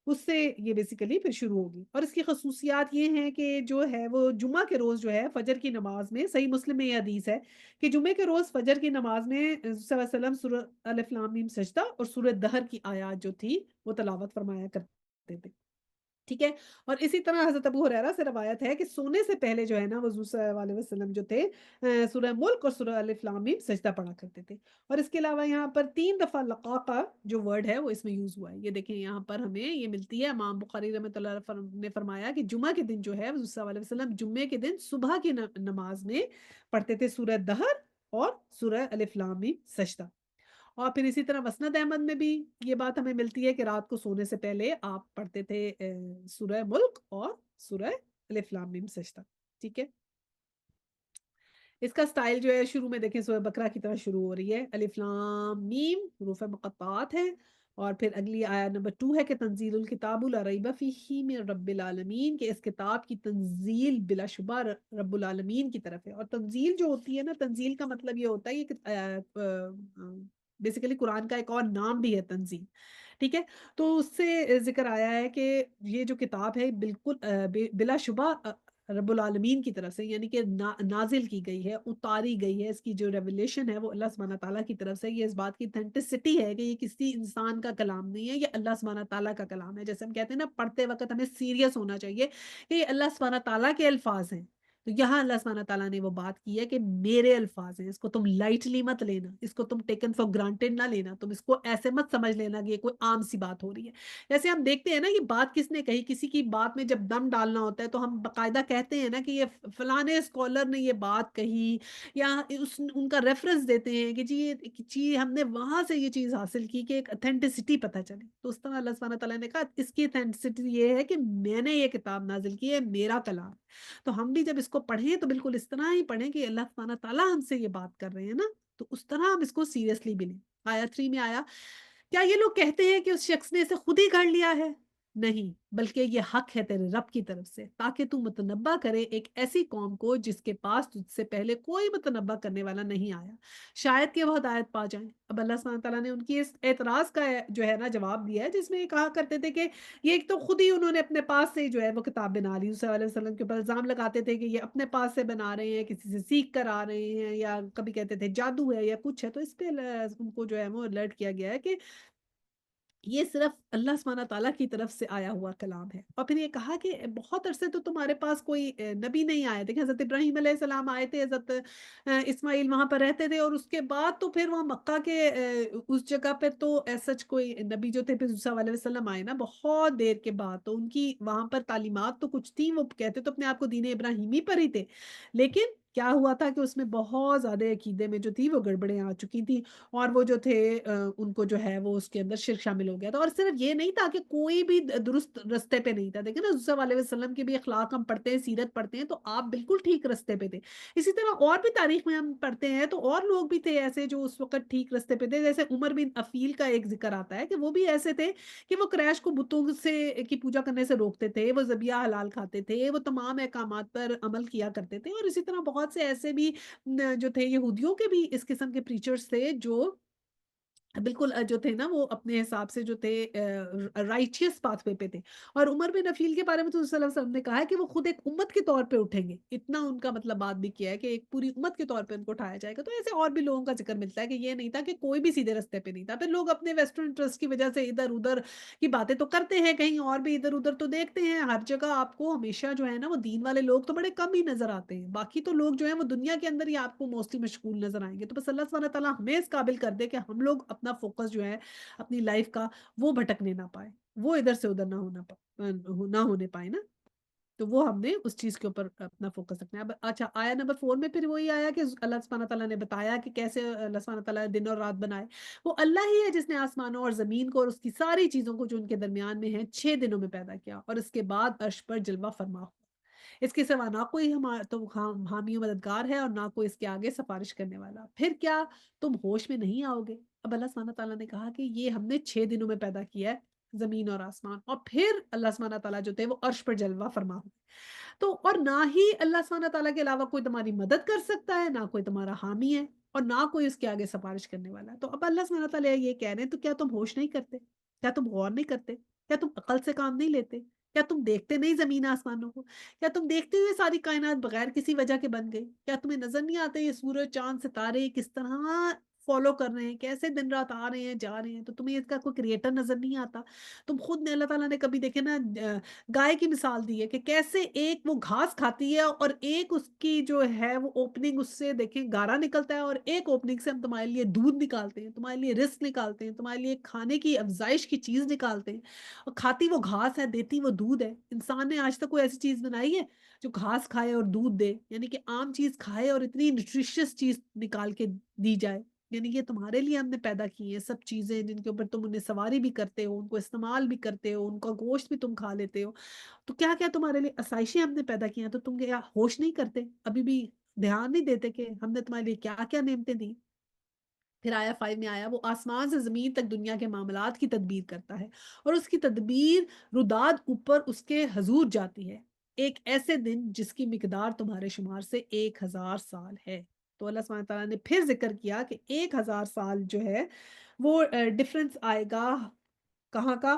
اس سے یہ بیسیکلی پھر شروع ہوگی، اور اس کی خصوصیات یہ ہیں کہ جو ہے وہ جمعہ کے روز جو ہے فجر کی نماز میں، صحیح مسلم میں یہ حدیث ہے کہ جمعے کے روز فجر کی نماز میں صلی اللہ علیہ وسلم سورہ الف لام میم سجدہ اور سورہ دہر کی آیات جو تھی وہ تلاوت فرمایا کرتے تھے۔ ٹھیک ہے، اور اسی طرح حضرت ابو ہریرہ سے روایت ہے کہ سونے سے پہلے جو ہے نا حضور صلی اللہ علیہ وسلم جو تھے سورہ ملک اور سورہ الف لام میم سجدہ پڑھا کرتے تھے، اور اس کے علاوہ یہاں پر 3 دفعہ لقا کا جو ورڈ ہے وہ اس میں یوز ہوا ہے، یہ دیکھیں یہاں پر ہمیں یہ ملتی ہے، امام بخاری رحمۃ اللہ علیہ نے فرمایا کہ جمعہ کے دن جو ہے حضور صلی اللہ علیہ وسلم جمعے کے دن صبح کی نماز میں پڑھتے تھے سورہ دہر اور سورہ الف لام میم سجدہ، اور پھر اسی طرح مسند احمد میں بھی یہ بات ہمیں ملتی ہے کہ رات کو سونے سے پہلے آپ پڑھتے تھے سورہ ملک اور سورہ الف لام میم سجدہ، ٹھیک ہے؟ इसका स्टाइल जो है शुरू में देखें सूरह बकरा की तरह शुरू हो रही है। अलिफ लाम मीम हुरूफ मुक़त्तआत है और फिर अगली आया नंबर 2 है कि तंज़ीलुल किताबु ला रैब फ़ीही मिन रब्बिल आलमीन, कि इस किताब की तंज़ील बिलाशुबा रब्बुल आलमीन की तरफ है। और तंज़ील जो होती है ना, तंज़ील का मतलब ये होता है कि बेसिकली कुरान का एक और नाम भी है तंज़ील, ठीक है? तो उससे ज़िक्र आया है कि ये जो किताब है बिल्कुल बिलाशुबा रब्बुल आलमीन की तरफ से, यानी कि नाज़िल की गई है, उतारी गई है। इसकी जो रेवलेशन है वो अल्लाह सुब्हानह तआला की तरफ से। ये इस बात की ऑथेंटिसिटी है कि ये किसी इंसान का कलाम नहीं है, ये अल्लाह सुब्हानह तआला का कलाम है। जैसे हम कहते हैं ना, पढ़ते वक़्त हमें सीरियस होना चाहिए कि ये अल्लाह सुब्हानह तआला के अल्फाज़ हैं। तो यहाँ अल्लाह सुब्हानह तआला ने वो बात की है कि मेरे अल्फाज़ हैं, इसको तुम लाइटली मत लेना, इसको तुम टेकन फॉर ग्रांटेड ना लेना, तुम इसको ऐसे मत समझ लेना कि ये कोई आम सी बात हो रही है। जैसे हम देखते हैं ना, ये बात किसने कही, किसी की बात में जब दम डालना होता है तो हम बाकायदा कहते हैं ना कि ये फलाने स्कॉलर ने ये बात कही, या उस उनका रेफरेंस देते हैं कि जी ये चीज हमने वहां से ये चीज हासिल की, कि एक अथेंटिसिटी पता चले। तो उस तरह अल्लाह सुब्हानह तआला ने कहा इसकी अथेंटिसिटी ये है कि मैंने ये किताब नाजिल की है, मेरा कलाम। तो हम भी जब इसको पढ़ें तो बिल्कुल इस तरह ही पढ़ें कि अल्लाह सुब्हानह तआला हमसे ये बात कर रहे हैं ना, तो उस तरह हम इसको सीरियसली भी लें। आया 3 में आया, क्या ये लोग कहते हैं कि उस शख्स ने इसे खुद ही कर लिया है? नहीं, बल्कि ये हक है तेरे रब की तरफ से, ताकि तू मुतनब्बा करे एक ऐसी कौम को जिसके पास तुझसे पहले कोई मुतनब्बा करने वाला नहीं आया। शायद कि वो हिदायत पा जाएँ। अब अल्लाह सुब्हानहू तआला ने उनकी इस एतराज़ का जो है ना जवाब दिया है, जिसमें ये कहा करते थे कि ये एक तो खुद ही उन्होंने अपने पास से ही जो है वो किताब बना ली। सल्लल्लाहु अलैहि वसल्लम के ऊपर इल्ज़ाम लगाते थे कि ये अपने पास से बना रहे हैं, किसी से सीख कर आ रहे हैं, या कभी कहते थे जादू है या कुछ है। तो इस पे उनको जो है वो अलर्ट किया गया है कि ये सिर्फ़ अल्लाह सुब्हानह तआला की तरफ से आया हुआ कलाम है। और फिर ये कहा कि बहुत अरसे तो तुम्हारे पास कोई नबी नहीं आए। देखिए हज़रत इब्राहीम अलैहिस्सलाम आए थे, हज़रत इस्माईल वहाँ पर रहते थे, और उसके बाद तो फिर वहाँ मक्का के उस जगह पे तो एज़ सच कोई नबी जो थे फिर मूसा अलैहि वसल्लम आए ना बहुत देर के बाद। तो उनकी वहाँ पर तालीमात तो कुछ थी, वो कहते तो अपने आप को दीन इब्राहीमी पर ही थे। लेकिन क्या हुआ था कि उसमें बहुत ज़्यादा अकीदे में जो थी वो गड़बड़ें आ चुकी थी। और वो जो थे उनको जो है वो उसके अंदर शिर्क शामिल हो गया था। और सिर्फ ये नहीं था कि कोई भी दुरुस्त रास्ते पे नहीं था। देखिए ना, सल्लल्लाहु अलैहि वसल्लम के भी अखलाक हम पढ़ते हैं, सीरत पढ़ते हैं, तो आप बिल्कुल ठीक रास्ते पे थे। इसी तरह और भी तारीख में हम पढ़ते हैं तो और लोग भी थे ऐसे जो उस वक़्त ठीक रास्ते पे थे। जैसे उमर बिन अफ़ील का एक ज़िक्र आता है कि वो भी ऐसे थे कि वो क्रैश को बुतों से की पूजा करने से रोकते थे, वो ज़बिया हलाल खाते थे, वो तमाम अहकामात पर अमल किया करते थे। और इसी तरह बहुत से ऐसे भी जो थे यहूदियों के भी इस किस्म के प्रीचर्स थे जो बिल्कुल जो थे ना वो अपने हिसाब से जो थे राइचियस पाथवे पे थे। और उमर बिन नफील के बारे में तो सल्लल्लाहु अलैहि वसल्लम ने कहा है कि वो खुद एक उम्मत के तौर पे उठेंगे। इतना उनका मतलब बात भी किया है कि एक पूरी उम्मत के तौर पे उनको उठाया जाएगा। तो ऐसे और भी लोगों का ज़िक्र मिलता है कि ये नहीं था कि कोई भी सीधे रास्ते पे नहीं था। फिर लोग अपने वेस्टर्न इंटरेस्ट की वज़ह से इधर-उधर की बातें तो करते हैं, कहीं और भी इधर-उधर तो देखते हैं। हर जगह आपको हमेशा जो है ना वो दीन वाले लोग तो बड़े कम ही नज़र आते हैं। बाकी तो लोग जो हैं वो दुनिया के अंदर ही आपको मोस्टली मशगूल नज़र आएँगे। तो बस अल्लाह सुब्हानहू तआला हमें इस काबिल कर दे कि हम लोग अपना फ़ोकस जो है अपनी लाइफ का वो भटकने ना पाए, वो इधर से उधर ना होना ना होने पाए ना, तो वो हमने उस चीज़ के ऊपर अपना फ़ोकस रखना है। अब अच्छा आया नंबर 4 में फिर वही आया कि अल्लाह सुब्हानहू तआला ने बताया कि कैसे अल्लाह सुब्हानहू तआला ने दिन और रात बनाए। वो अल्लाह ही है जिसने आसमानों और ज़मीन को और उसकी सारी चीज़ों को जो उनके दरमियान में है 6 दिनों में पैदा किया, और इसके बाद अर्श पर जलवा फरमा हुआ। इसके सिवा ना कोई तो हामी मददगार है और ना कोई इसके आगे सिफारिश करने वाला। फिर क्या तुम होश में नहीं आओगे? अब अल्लाह सुब्हानहू तआला ने कहा कि ये हमने 6 दिनों में पैदा किया है, ज़मीन और आसमान, और फिर अल्लाह सुब्हानहू तआला जो थे वो अर्श पर जलवा फरमा हुए। तो और ना ही अल्लाह सुब्हानहू तआला के अलावा कोई तुम्हारी मदद कर सकता है, ना कोई तुम्हारा हामी है, और ना कोई उसके आगे सिफारिश करने वाला है। तो अब अल्लाह सुब्हानहू तआला ये कह रहे हैं, तो क्या तुम होश नहीं करते? क्या तुम गौर नहीं करते? क्या तुम अक्ल से काम नहीं लेते? क्या तुम देखते नहीं ज़मीन आसमानों को? क्या तुम देखते हुए सारी कायनात बगैर किसी वजह के बन गई? क्या तुम्हें नज़र नहीं आते ये सूरज, चाँद, सितारे किस तरह फ़ॉलो कर रहे हैं, कैसे दिन-रात आ रहे हैं, जा रहे हैं? तो तुम्हें इसका कोई क्रिएटर नज़र नहीं आता? तुम खुद ने अल्लाह ताला ने कभी देखे ना गाय की मिसाल दी है कि कैसे एक वो घास खाती है और एक उसकी जो है वो ओपनिंग, उससे देखें गारा निकलता है, और एक ओपनिंग से हम तुम्हारे लिए दूध निकालते हैं, तुम्हारे लिए रिज़्क निकालते हैं, तुम्हारे लिए खाने की अफ़ज़ाइश की चीज़ निकालते हैं। और खाती वो घास है, देती वो दूध है। इंसान ने आज तक कोई ऐसी चीज़ बनाई है जो घास खाए और दूध दे? यानी कि आम चीज़ खाए और इतनी न्यूट्रिशियस चीज़ निकाल के दी जाए। یعنی یہ تمہارے لیے ہم نے پیدا کی ہیں سب چیزیں، جن کے اوپر تم انہیں سواری بھی کرتے ہو، ان کو استعمال بھی کرتے ہو، ان کا گوشت بھی تم کھا لیتے ہو۔ تو کیا-کیا تمہارے لیے آسائشیں ہم نے پیدا کی ہیں، تو تم کیا ہوش نہیں کرتے؟ ابھی بھی دھیان نہیں دیتے کہ ہم نے تمہارے لیے کیا-کیا نعمتیں دی؟ پھر آیا 5 میں آیا وہ آسمان سے زمین تک دنیا کے معاملات کی تدبیر کرتا ہے اور اس کی تدبیر رُداد اوپر اس کے حضور جاتی ہے۔ ایک ایسے دن جس کی مقدار تمہارے شمار سے 1000 سال ہے۔ تو اللہ سبحانہ تعالیٰ نے پھر ذکر کیا کہ 1000 سال جو ہے وہ ڈفرنس آئے گا کہاں کا؟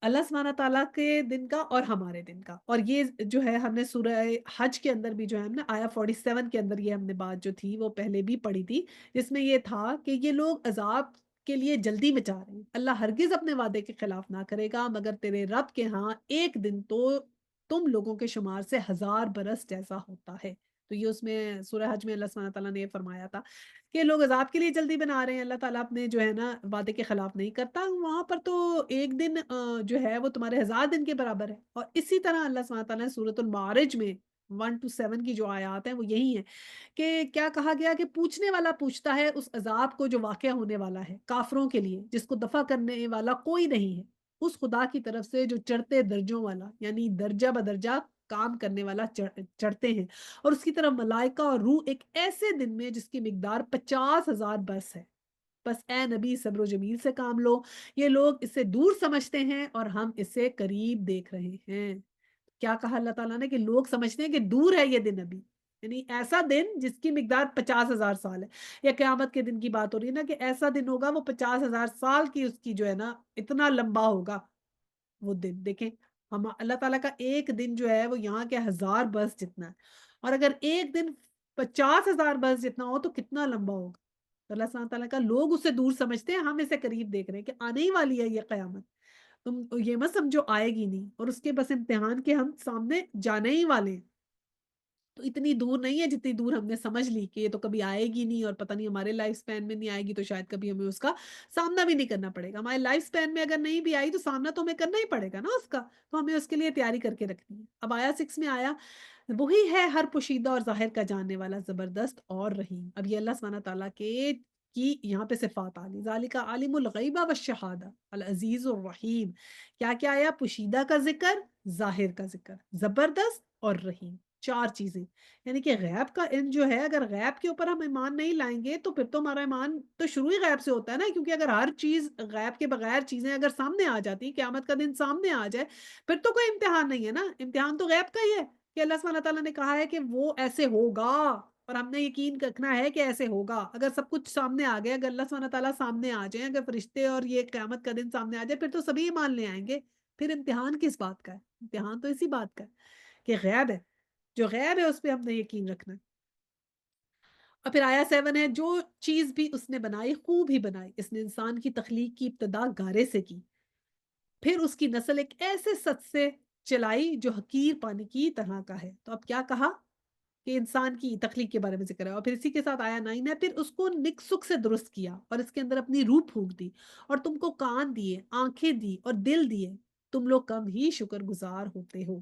اللہ سبحانہ تعالیٰ کے دن کا اور ہمارے دن کا، اور یہ جو ہے ہم نے سورہ حج کے اندر بھی جو ہے ہم نے آیا 47 کے اندر یہ ہم نے بات جو تھی وہ پہلے بھی پڑھی تھی، جس میں یہ تھا کہ یہ لوگ عذاب کے لیے جلدی مچا رہے ہیں، اللہ ہرگز اپنے وعدے کے خلاف نہ کرے گا، مگر تیرے رب کے ہاں ایک دن تو تم لوگوں کے شمار سے 1000 برس جیسا ہوتا ہے۔ تو یہ اس میں سورہ حج میں اللہ سبحانہ تعالیٰ نے یہ فرمایا تھا کہ لوگ عذاب کے لیے جلدی بنا رہے ہیں، اللہ تعالیٰ اپنے جو ہے نا وعدے کے خلاف نہیں کرتا، وہاں پر تو ایک دن جو ہے وہ تمہارے 1000 دن کے برابر ہے، اور اسی طرح اللہ سبحانہ تعالیٰ نے سورۃ المعارج میں 1 to 7 کی جو آیات ہیں وہ یہی ہیں کہ کیا کہا گیا کہ پوچھنے والا پوچھتا ہے اس عذاب کو جو واقع ہونے والا ہے کافروں کے لیے، جس کو دفع کرنے والا کوئی نہیں ہے، اس خدا کی طرف سے جو چڑھتے درجوں والا، یعنی درجہ بدرجہ کام کرنے والا چڑھتے ہیں، اور اس کی طرف ملائکہ اور روح ایک ایسے دن میں جس کی مقدار 50,000 برس ہے۔ بس اے نبی صبر و جمیل سے کام لو، یہ لوگ اسے دور سمجھتے ہیں اور ہم اسے قریب دیکھ رہے ہیں۔ کیا کہا اللہ تعالیٰ نے کہ لوگ سمجھتے ہیں کہ دور ہے یہ دن ابھی، یعنی ایسا دن جس کی مقدار 50,000 سال ہے، یا قیامت کے دن کی بات ہو رہی ہے نا کہ ایسا دن ہوگا وہ 50,000 سال کی اس کی جو ہے نا اتنا لمبا ہوگا وہ دن دیکھیں، ہم اللہ تعالیٰ کا ایک دن جو ہے وہ یہاں کے 1000 برس جتنا ہے، اور اگر ایک دن 50,000 برس جتنا ہو تو کتنا لمبا ہوگا؟ تو اللہ سبحانہ تعالیٰ کا لوگ اسے دور سمجھتے ہیں، ہم اسے قریب دیکھ رہے ہیں کہ آنے ہی والی ہے یہ قیامت، تم یہ مت سمجھو آئے گی نہیں، اور اس کے بس امتحان کے ہم سامنے جانے ہی والے ہیں، تو اتنی دور نہیں ہے جتنی دور ہم نے سمجھ لی کہ یہ تو کبھی آئے گی نہیں، اور پتہ نہیں ہمارے لائف سپین میں نہیں آئے گی تو شاید کبھی ہمیں اس کا سامنا بھی نہیں کرنا پڑے گا، ہمارے لائف سپین میں اگر نہیں بھی آئی تو سامنا تو ہمیں کرنا ہی پڑے گا نا اس کا، تو ہمیں اس کے لیے تیاری کر کے رکھنی ہے۔ اب آیا 6 میں آیا وہی ہے ہر پوشیدہ اور ظاہر کا جاننے والا، زبردست اور رحیم۔ اب یہ اللہ سبحانہ تعالیٰ کے کی یہاں پہ صفات آ گئی، ذالک عالم الغیبہ والشہادہ العزیز الرحیم۔ کیا کیا آیا؟ پوشیدہ کا ذکر، ظاہر کا ذکر، زبردست اور رحیم، 4 چیزیں، یعنی کہ غیب کا علم جو ہے، اگر غیب کے اوپر ہم ایمان نہیں لائیں گے تو پھر تو ہمارا ایمان تو شروع ہی غیب سے ہوتا ہے نا، کیونکہ اگر ہر چیز غیب کے بغیر چیزیں اگر سامنے آ جاتی، قیامت کا دن سامنے آ جائے، پھر تو کوئی امتحان نہیں ہے نا، امتحان تو غیب کا ہی ہے کہ اللہ سبحانہ تعالیٰ نے کہا ہے کہ وہ ایسے ہوگا، اور ہم نے یقین رکھنا ہے کہ ایسے ہوگا۔ اگر سب کچھ سامنے آ گیا، اگر اللہ سبحانہ تعالیٰ سامنے آ جائیں، اگر فرشتے اور یہ قیامت کا دن سامنے آ جائے، پھر تو سبھی ایمان لے آئیں گے، پھر امتحان کس بات کا ہے؟ امتحان تو اسی بات کا ہے کہ غیب ہے، جو غیب ہے اس پہ ہم نے یقین رکھنا ہے۔ اور پھر آیا 7 ہے، جو چیز بھی اس نے بنائی خوب ہی بنائی، اس نے انسان کی تخلیق کی ابتدا گارے سے کی، پھر اس کی نسل ایک ایسے سچ سے چلائی جو حقیر پانی کی طرح کا ہے۔ تو اب کیا کہا کہ انسان کی تخلیق کے بارے میں ذکر ہے، اور پھر اسی کے ساتھ آیا 9 ہے، پھر اس کو نک سک سے درست کیا اور اس کے اندر اپنی روح پھونک دی، اور تم کو کان دیے، آنکھیں دی اور دل دیے، تم لوگ کم ہی شکر گزار ہوتے ہو۔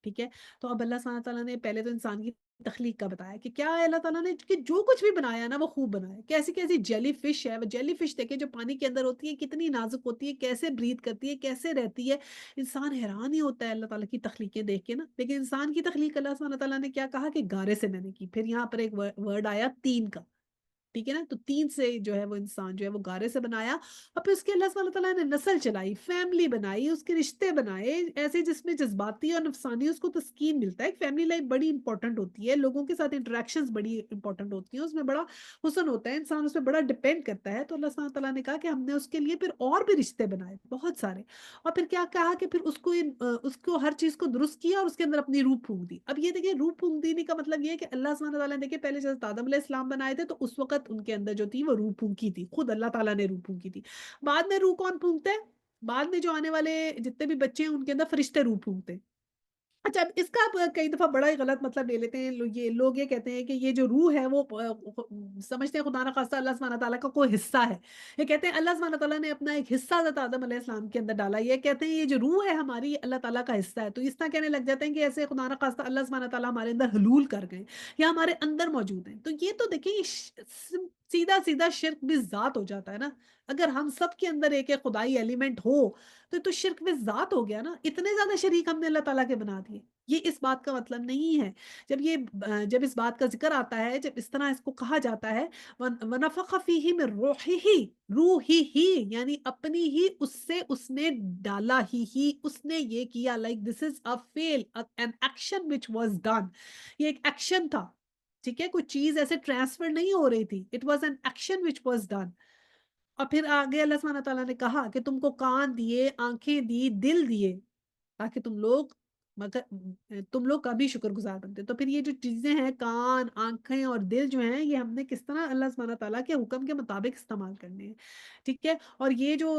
ٹھیک ہے؟ تو اب اللہ سبحانہ تعالیٰ نے پہلے تو انسان کی تخلیق کا بتایا کہ کیا ہے، اللہ تعالیٰ نے کہ جو کچھ بھی بنایا نا وہ خوب بنایا، کیسی کیسی جیلی فش ہے، وہ جیلی فش دیکھیں جو پانی کے اندر ہوتی ہے، کتنی نازک ہوتی ہے، کیسے بریتھ کرتی ہے، کیسے رہتی ہے، انسان حیران ہی ہوتا ہے اللہ تعالیٰ کی تخلیقیں دیکھ کے نا، لیکن انسان کی تخلیق اللہ سبحانہ تعالیٰ نے کیا کہا کہ گارے سے میں نے کی، پھر یہاں پر ایک ورڈ آیا تین کا، ٹھیک ہے نا، تو 3 سے جو ہے وہ انسان جو ہے وہ گارے سے بنایا، اور پھر اس کے اللہ سبحانہ تعالیٰ نے نسل چلائی، فیملی بنائی، اس کے رشتے بنائے ایسے جس میں جذباتی اور نفسانی اس کو تسکین ملتا ہے۔ ایک فیملی لائف بڑی امپورٹنٹ ہوتی ہے، لوگوں کے ساتھ انٹریکشنز بڑی امپورٹنٹ ہوتی ہیں، اس میں بڑا حسن ہوتا ہے، انسان اس پہ بڑا ڈپینڈ کرتا ہے، تو اللہ سبحانہ تعالیٰ نے کہا کہ ہم نے اس کے لیے پھر اور بھی رشتے بنائے بہت سارے، اور پھر کیا کہا کہ پھر اس کو ہر چیز کو درست کیا اور اس کے اندر اپنی روح پھونک دی۔ اب یہ دیکھیے روح پھونک دینے کا مطلب یہ ہے کہ اللہ سبحانہ تعالیٰ نے دیکھیے پہلے جب آدم علیہ السلام بنائے تھے تو اس وقت ان کے اندر جو تھی وہ روح پھونکی تھی، خود اللہ تعالیٰ نے روح پھونکی تھی۔ بعد میں روح کون پھونکتے ہیں؟ بعد میں جو آنے والے جتنے بھی بچے ہیں ان کے اندر فرشتے روح پھونکتے ہیں۔ اچھا، اب اس کا آپ کئی دفعہ بڑا ہی غلط مطلب لے لیتے ہیں، لوگ یہ کہتے ہیں کہ یہ جو روح ہے وہ سمجھتے ہیں خدا نخواستہ اللہ سبحانہ تعالیٰ کا کوئی حصہ ہے، یہ کہتے ہیں اللہ سبحانہ تعالیٰ نے اپنا ایک حصہ حضرت آدم علیہ السلام کے اندر ڈالا، یہ کہتے ہیں یہ جو روح ہے ہماری اللہ تعالیٰ کا حصہ ہے، تو اس طرح کہنے لگ جاتے ہیں کہ ایسے خدا نخواستہ اللہ سبحانہ تعالیٰ ہمارے اندر حلول کر گئے یا ہمارے اندر موجود ہیں، تو یہ تو دیکھیں सीधा-सीधा शिर्क बिज़ात हो जाता है ना। अगर हम सब के अंदर एक एक खुदाई एलिमेंट हो, तो शिर्क बिज़ात हो गया ना। इतने ज़्यादा शरीक हमने अल्लाह ताला के बना दिए। ये इस बात का मतलब नहीं है। जब इस बात का ज़िक्र आता है, जब इस तरह इसको कहा जाता है, वनफ़ख़ फ़ीही मिन रूहिही, रूहिही यानी अपनी ही उससे उसने डाला ही उसने ये किया, like this is a fail, an action which was done. ये एक एक्शन था, ठीक है? कोई चीज़ ऐसे ट्रांसफर नहीं हो रही थी। It was an action which was done. और फिर आगे अल्लाह सुब्हानहू व तआला ने कहा कि तुमको कान दिए, आँखें दी, दिल दिए, ताकि तुम लोग का भी शुक्रगुज़ार बनते। तो फिर ये जो चीज़ें हैं, कान, आँखें और दिल जो हैं, ये हमने किस तरह अल्लाह सुब्हानहू व तआला के हुक्म के मुताबिक इस्तेमाल करने हैं, ठीक है? और ये जो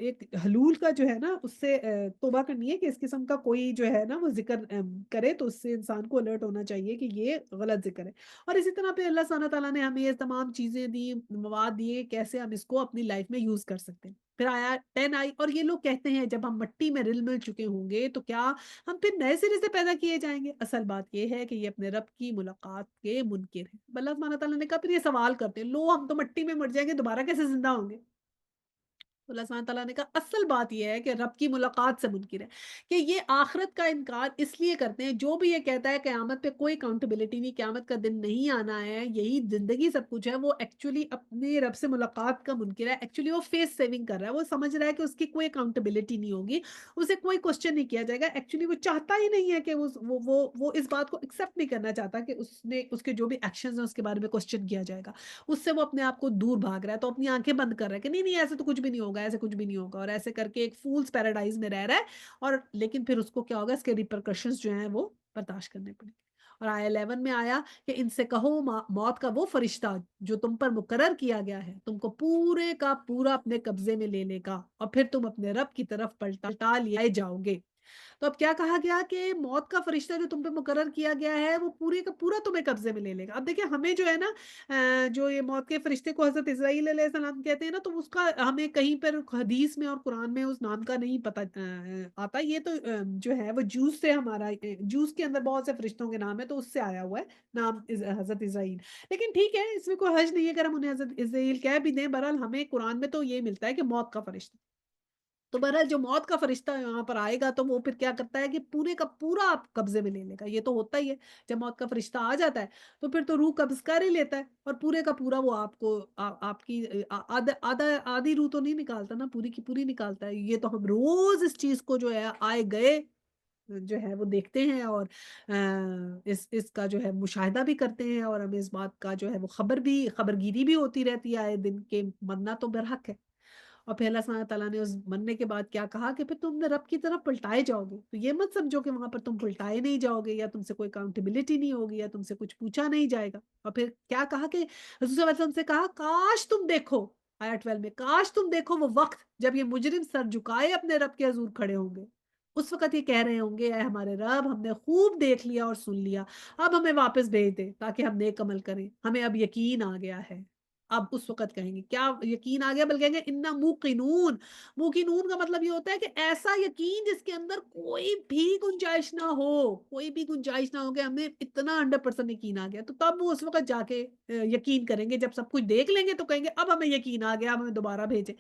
एक हलूल का जो है ना, उससे तौबा करनी है कि इस किस्म का कोई जो है ना वो ज़िक्र करे, तो उससे इंसान को अलर्ट होना चाहिए कि ये गलत ज़िक्र है। और इसी तरह पे अल्लाह सुब्हानहू व तआला ने हमें ये तमाम चीज़ें दी, मवाद दिए, कैसे हम इसको अपनी लाइफ़ में यूज़ कर सकते हैं। फिर आया 10 आई, और ये लोग कहते हैं जब हम मिट्टी में रिल-मिल चुके होंगे, तो क्या हम फिर नए सिरे से पैदा किए जाएँगे? असल बात ये है कि ये अपने रब की मुलाकात के मुनकिर हैं। अल्लाह सुब्हानहू व तआला ने कहा, फिर ये सवाल करते हैं, लो हम तो मिट्टी में मर जाएँगे, दोबारा कैसे ज़िंदा होंगे? तो अल्लाह सुब्हानहू व तआला ने कहा, असल बात ये है कि रब की मुलाकात से मुनकिर है, कि ये आखिरत का इनकार इसलिए करते हैं, जो भी ये कहता है क़यामत पे कोई अकाउंटेबिलिटी नहीं, क़यामत का दिन नहीं आना है, यही ज़िंदगी सब कुछ है, वो एक्चुअली अपने रब से मुलाकात का मुनकिर है। एक्चुअली वो फेस सेविंग कर रहा है, वो समझ रहा है कि उसकी कोई अकाउंटेबिलिटी नहीं होगी, उसे कोई क्वेश्चन नहीं किया जाएगा। एक्चुअली वो चाहता ही नहीं है कि वो इस बात को एक्सेप्ट नहीं करना चाहता कि उसने उसके जो भी एक्शंस हैं, उसके बारे में क्वेश्चन किया जाएगा। उससे वो अपने आप को दूर भाग रहा है, तो अपनी आँखें बंद कर रहा है कि नहीं-नहीं ऐसे तो कुछ भी नहीं होगा, ऐसे कुछ भी नहीं होगा, और ऐसे करके एक फूल्स पैराडाइज़ में रह रहा है, और लेकिन फिर उसको क्या होगा, इसके रिपरकशंस जो हैं वो बर्दाश्त करने पड़ेंगे। और आया 11 में आया कि इनसे कहो, मौत का वो फरिश्ता जो तुम पर मुकर्रर किया गया है, तुमको पूरे का पूरा अपने कब्ज़े में ले लेगा, और फिर तुम अपने रब की तरफ पलटा लिए जाओगे। तो अब क्या कहा गया कि मौत का फरिश्ता जो तुम पे मुकर्रर किया गया है, वो पूरे का पूरा तुम्हें कब्ज़े में ले लेगा। अब देखिए, हमें जो है ना, जो ये मौत के फरिश्ते को हज़रत इज़राइल अलैहिस्सलाम कहते हैं ना, तो उसका हमें कहीं पर हदीस में और कुरान में उस नाम का नहीं पता आता। ये तो जो है वो जूस से हमारा जूस के अंदर बहुत से फरिश्तों के नाम है, तो उससे आया हुआ है नाम हज़रत इज़राइल। लेकिन ठीक है, इसमें कोई हर्ज नहीं है अगर हम उन्हें हज़रत इज़राइल कह भी दें, बहरहाल हमें कुरान में तो ये मिलता है कि मौत का फरिश्ता। तो बहरहाल जो मौत का फरिश्ता यहाँ पर आएगा, तो वो फिर क्या करता है कि पूरे का पूरा आप कब्ज़े में ले लेगा। ये तो होता ही है, जब मौत का फरिश्ता आ जाता है, तो फिर तो रूह कब्ज़ कर ही लेता है, और पूरे का पूरा वो आपको आपकी आधी रूह तो नहीं निकालता ना, पूरी की पूरी निकालता है। ये तो हम रोज़ इस चीज़ को जो है आए-गए जो है वो देखते हैं, और इस इसका जो है मुशाहिदा भी करते हैं, और हमें इस बात का जो है वो खबरगीरी भी होती रहती है आए दिन, के मरना तो बरहक है। और फिर अल्लाह सुब्हानहू व तआला ने उस मरने के बाद क्या कहा कि फिर तुम अपने रब की तरफ पलटाए जाओगे। तो ये मत समझो कि वहाँ पर तुम पलटाए नहीं जाओगे, या तुमसे कोई अकाउंटेबिलिटी नहीं होगी, या तुमसे कुछ पूछा नहीं जाएगा। और फिर क्या कहा कि रसूल सल्लल्लाहु अलैहि वसल्लम से कहा, काश तुम देखो, आया 12 में, काश तुम देखो वो वक़्त जब ये मुजरिम सर झुकाए अपने रब के हज़ूर खड़े होंगे। उस वक़्त ये कह रहे होंगे, ऐ हमारे रब, हमने खूब देख लिया और सुन लिया, अब हमें वापस भेज दे ताकि हम नेक अमल करें। हमें अब यकीन आ गया है। अब उस वक़्त कहेंगे, क्या यकीन आ गया? बल्कि कहेंगे इन्ना मूक़िनून। मूक़िनून का मतलब ये होता है कि ऐसा यकीन जिसके अंदर कोई भी गुंजाइश ना हो, कोई भी गुंजाइश ना हो, कि हमें इतना 100% यकीन आ गया। तो तब वो उस वक़्त जाके यकीन करेंगे, जब सब कुछ देख लेंगे तो कहेंगे अब हमें यकीन आ गया, अब हमें दोबारा भेजें।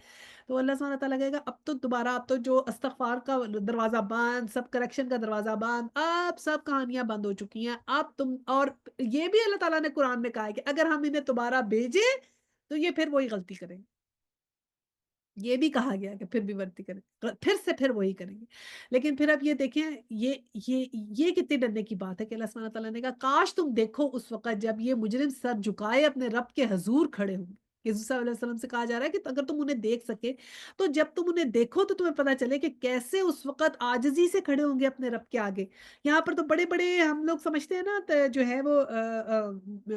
तो अल्लाह सुब्हानहू व तआला कहेगा, अब तो दोबारा, अब तो जो इस्तग़फ़ार का दरवाज़ा बंद, सब करेक्शन का दरवाज़ा बंद, अब सब कहानियाँ बंद हो चुकी हैं। अब तुम, और ये भी अल्लाह ताला ने कुरान में कहा है कि अगर हम इन्हें दोबारा भेजें, तो ये फिर वही गलती करेंगे। ये भी कहा गया कि फिर भी वही करें, फिर से फिर वही करेंगे। लेकिन फिर अब ये देखें, ये कितनी डरने की बात है कि अल्लाह सुब्हानहू व तआला ने कहा, काश तुम देखो उस वक़्त जब ये मुजरिम सर झुकाए अपने रब के हज़ूर खड़े होंगे। यीशु सल्लल्लाहु अलैहि वसल्लम से कहा जा रहा है कि अगर तुम उन्हें देख सके, तो जब तुम उन्हें देखो तो तुम्हें पता चले कि कैसे उस वक़्त आजिज़ी से खड़े होंगे अपने रब के आगे। यहाँ पर तो बड़े-बड़े हम लोग समझते हैं ना, जो है वो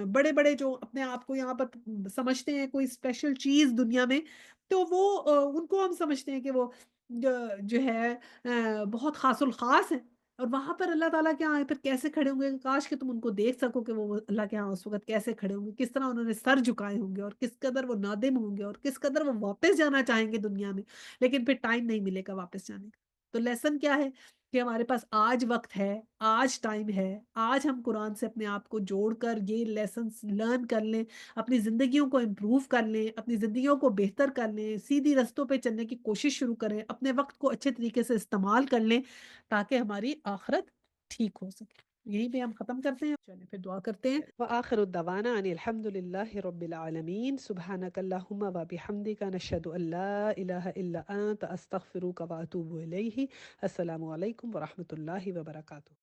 बड़े-बड़े जो अपने आप को यहाँ पर समझते हैं कोई स्पेशल चीज़ दुनिया में, तो वो उनको हम समझते हैं कि वो जो है बहुत ख़ासुल ख़ास हैं, और वहाँ पर अल्लाह ताला के यहाँ फिर कैसे खड़े होंगे, काश कि तुम उनको देख सको कि वो अल्लाह के यहाँ उस वक़्त कैसे खड़े होंगे, किस तरह उन्होंने सर झुकाए होंगे, और किस कदर वो नादिम होंगे, और किस कदर वो वापस जाना चाहेंगे दुनिया में, लेकिन फिर टाइम नहीं मिलेगा वापस जाने का। تو لیسن کیا ہے کہ ہمارے پاس آج وقت ہے، آج ٹائم ہے، آج ہم قرآن سے اپنے آپ کو جوڑ کر یہ لیسنس لرن کر لیں، اپنی زندگیوں کو امپروو کر لیں، اپنی زندگیوں کو بہتر کر لیں، سیدھی رستوں پہ چلنے کی کوشش شروع کریں، اپنے وقت کو اچھے طریقے سے استعمال کر لیں تاکہ ہماری آخرت ٹھیک ہو سکے۔ یہیں پہ ہم ختم کرتے ہیں، چلیں پھر دعا کرتے ہیں۔ وآخر الدعوانا ان الحمد للہ رب العالمین، سبحانک اللہم و بحمدک، نشہد ان لا الہ الا انت، استغفرک و اتوب الیہ۔ السلام علیکم ورحمۃ اللہ وبرکاتہ۔